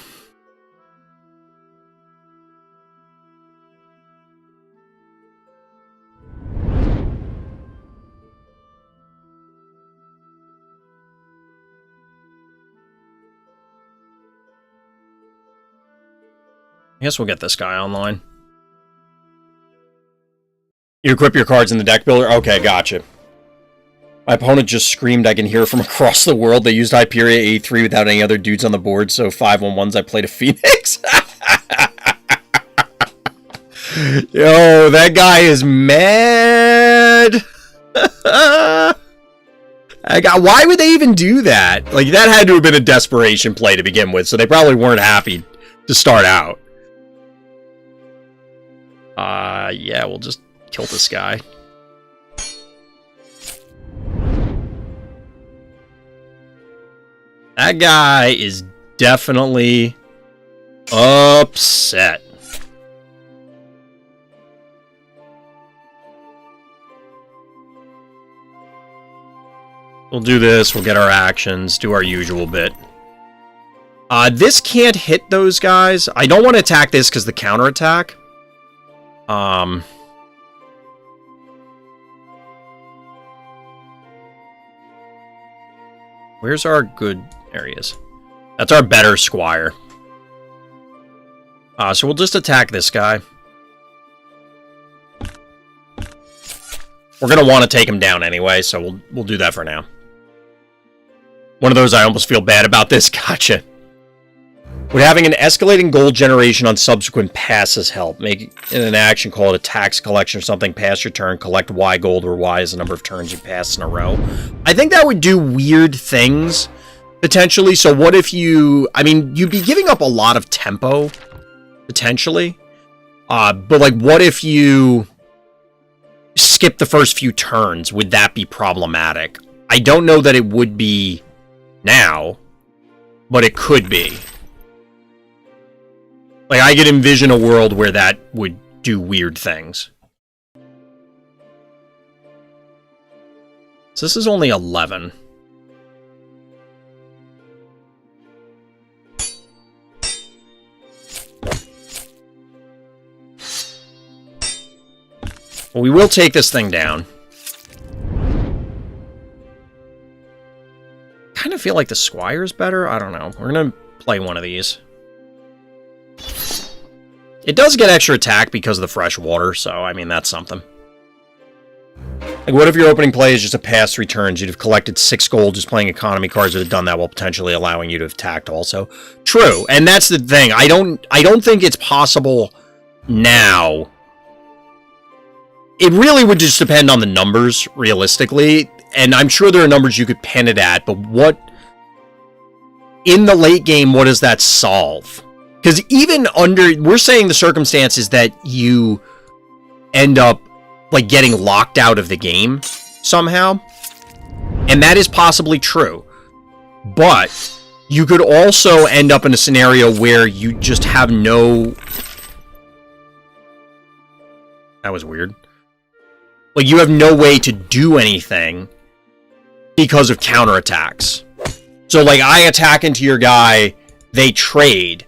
I guess we'll get this guy online. You equip your cards in the deck builder? Okay, gotcha. My opponent just screamed, I can hear from across the world. They used Hyperia 83 without any other dudes on the board, so 5-1-1s I played a Phoenix. Yo, that guy is mad. Why would they even do that? Like, that had to have been a desperation play to begin with, so they probably weren't happy to start out. Yeah, we'll just kill this guy. That guy is definitely upset. We'll do this, we'll get our actions, do our usual bit. This can't hit those guys. I don't want to attack this because the counterattack. Where's our good areas? That's our better squire. So we'll just attack this guy. We're gonna want to take him down anyway, so we'll do that for now. One of those I almost feel bad about this. Gotcha. Would having an escalating gold generation on subsequent passes help? Make an action called a tax collection or something. Pass your turn, collect Y gold, where Y is the number of turns you pass in a row. I think that would do weird things, potentially. So what if you... I mean, you'd be giving up a lot of tempo, potentially. But, like, what if you skip the first few turns, would that be problematic? I don't know that it would be now, but it could be. Like, I could envision a world where that would do weird things. So this is only 11. Well, we will take this thing down. Kind of feel like the Squire's better. I don't know. We're going to play one of these. It does get extra attack because of the fresh water, so, I mean, that's something. Like, what if your opening play is just a pass 3 turns? You'd have collected 6 gold just playing economy cards that have done that while potentially allowing you to have attacked also. True, and that's the thing. I don't think it's possible now. It really would just depend on the numbers, realistically. And I'm sure there are numbers you could pin it at, but what... in the late game, what does that solve? Because even under... we're saying the circumstances that you end up, like, getting locked out of the game somehow. And that is possibly true. But you could also end up in a scenario where you just have no... that was weird. Like, you have no way to do anything because of counterattacks. So, like, I attack into your guy, they trade,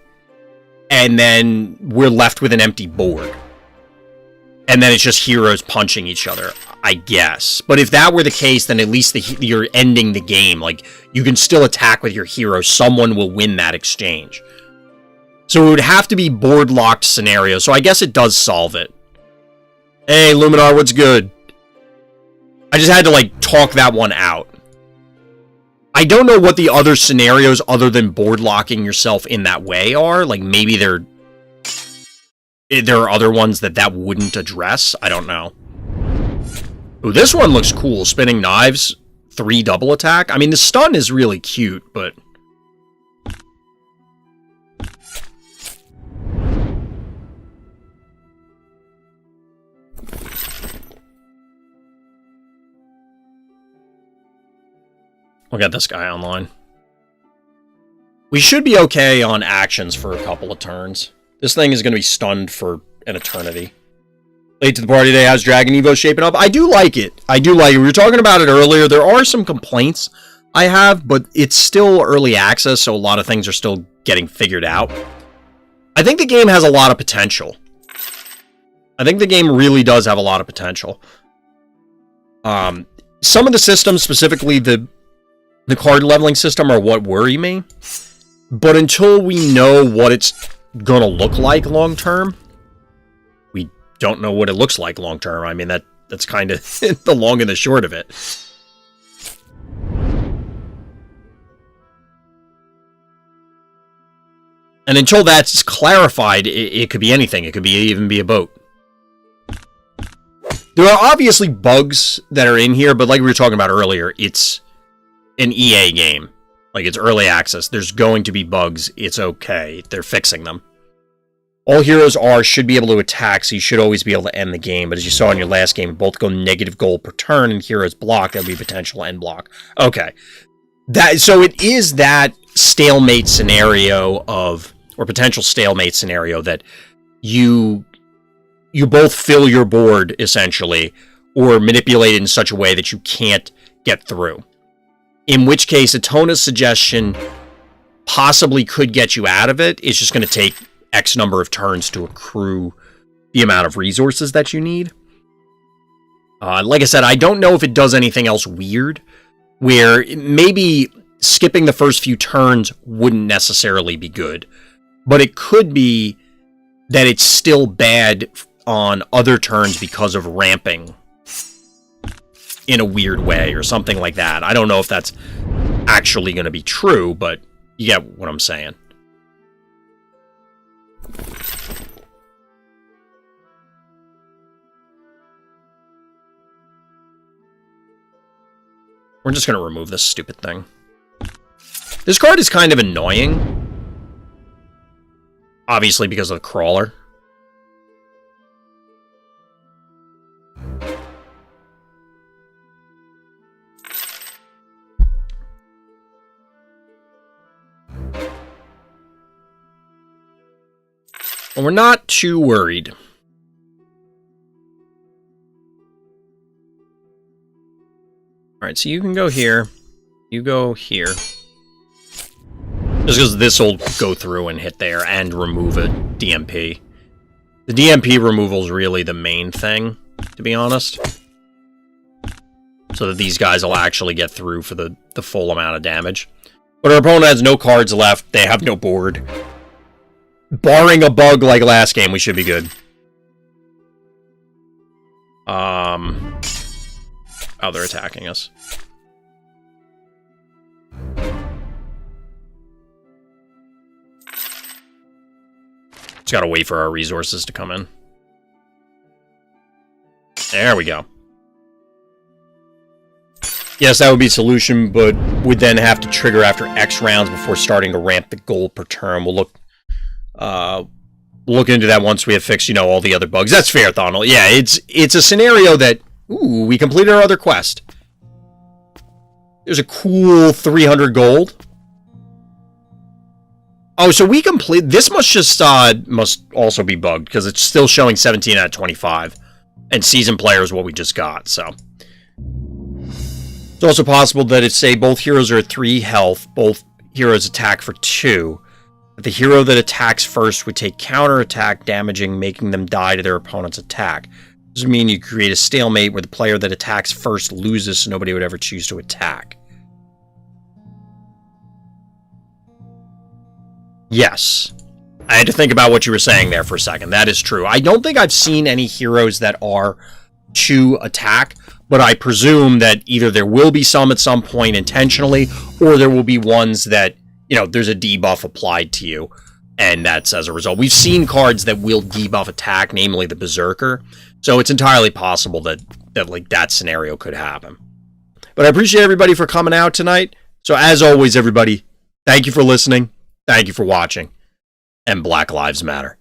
and then we're left with an empty board. And then it's just heroes punching each other, I guess. But if that were the case, then at least you're ending the game. Like, you can still attack with your hero. Someone will win that exchange. So it would have to be board-locked scenario. So I guess it does solve it. Hey, Luminar, what's good? I just had to, like, talk that one out. I don't know what the other scenarios other than board locking yourself in that way are. Like, maybe there are other ones that wouldn't address. I don't know. Ooh, this one looks cool. Spinning knives, 3 double attack. I mean, the stun is really cute, but... we'll get this guy online. We should be okay on actions for a couple of turns. This thing is going to be stunned for an eternity. Late to the party today. How's Dragon Evo shaping up? I do like it. I do like it. We were talking about it earlier. There are some complaints I have, but it's still early access, so a lot of things are still getting figured out. I think the game has a lot of potential. I think the game really does have a lot of potential. Some of the systems, specifically the card leveling system, are what worry me. But until we know what it's gonna look like long term, we don't know what it looks like long term. I mean, that's kind of the long and the short of it. And until that's clarified, it could be anything. It could even be a boat. There are obviously bugs that are in here, but like we were talking about earlier, it's an EA game. Like, it's early access. There's going to be bugs. It's okay. They're fixing them. All heroes should be able to attack, so you should always be able to end the game. But as you saw in your last game, both go negative gold per turn, and heroes block. That would be potential end block. Okay. So it is that stalemate scenario or potential stalemate scenario that you both fill your board, essentially, or manipulate it in such a way that you can't get through. In which case, Atona's suggestion possibly could get you out of it. It's just going to take X number of turns to accrue the amount of resources that you need. Like I said, I don't know if it does anything else weird, where maybe skipping the first few turns wouldn't necessarily be good. But it could be that it's still bad on other turns because of ramping in a weird way or something like that. I don't know if that's actually going to be true, but you get what I'm saying. We're just going to remove this stupid thing. This card is kind of annoying. Obviously because of the crawler. We're not too worried. Alright, so you can go here. You go here. Just because this will go through and hit there and remove a DMP. The DMP removal is really the main thing, to be honest. So that these guys will actually get through for the full amount of damage. But our opponent has no cards left. They have no board. Barring a bug like last game, we should be good. Oh, they're attacking us. Just gotta wait for our resources to come in. There we go. Yes, that would be a solution, but would then have to trigger after X rounds before starting to ramp the gold per turn. We'll look into that once we have fixed, you know, all the other bugs. That's fair, Thonal. Yeah, it's a scenario that, ooh, we completed our other quest. There's a cool 300 gold. Oh, so we complete... This must also be bugged, because it's still showing 17 out of 25. And season player is what we just got, so... It's also possible that it's, say, both heroes are at 3 health, both heroes attack for 2. But the hero that attacks first would take counterattack, damaging, making them die to their opponent's attack. Does it mean you create a stalemate where the player that attacks first loses, so nobody would ever choose to attack? Yes. I had to think about what you were saying there for a second. That is true. I don't think I've seen any heroes that are to attack, but I presume that either there will be some at some point intentionally, or there will be ones that, you know, there's a debuff applied to you, and that's as a result. We've seen cards that will debuff attack, namely the Berserker, so it's entirely possible that like that scenario could happen. But I appreciate everybody for coming out tonight. So as always, everybody, thank you for listening, thank you for watching, and Black Lives Matter.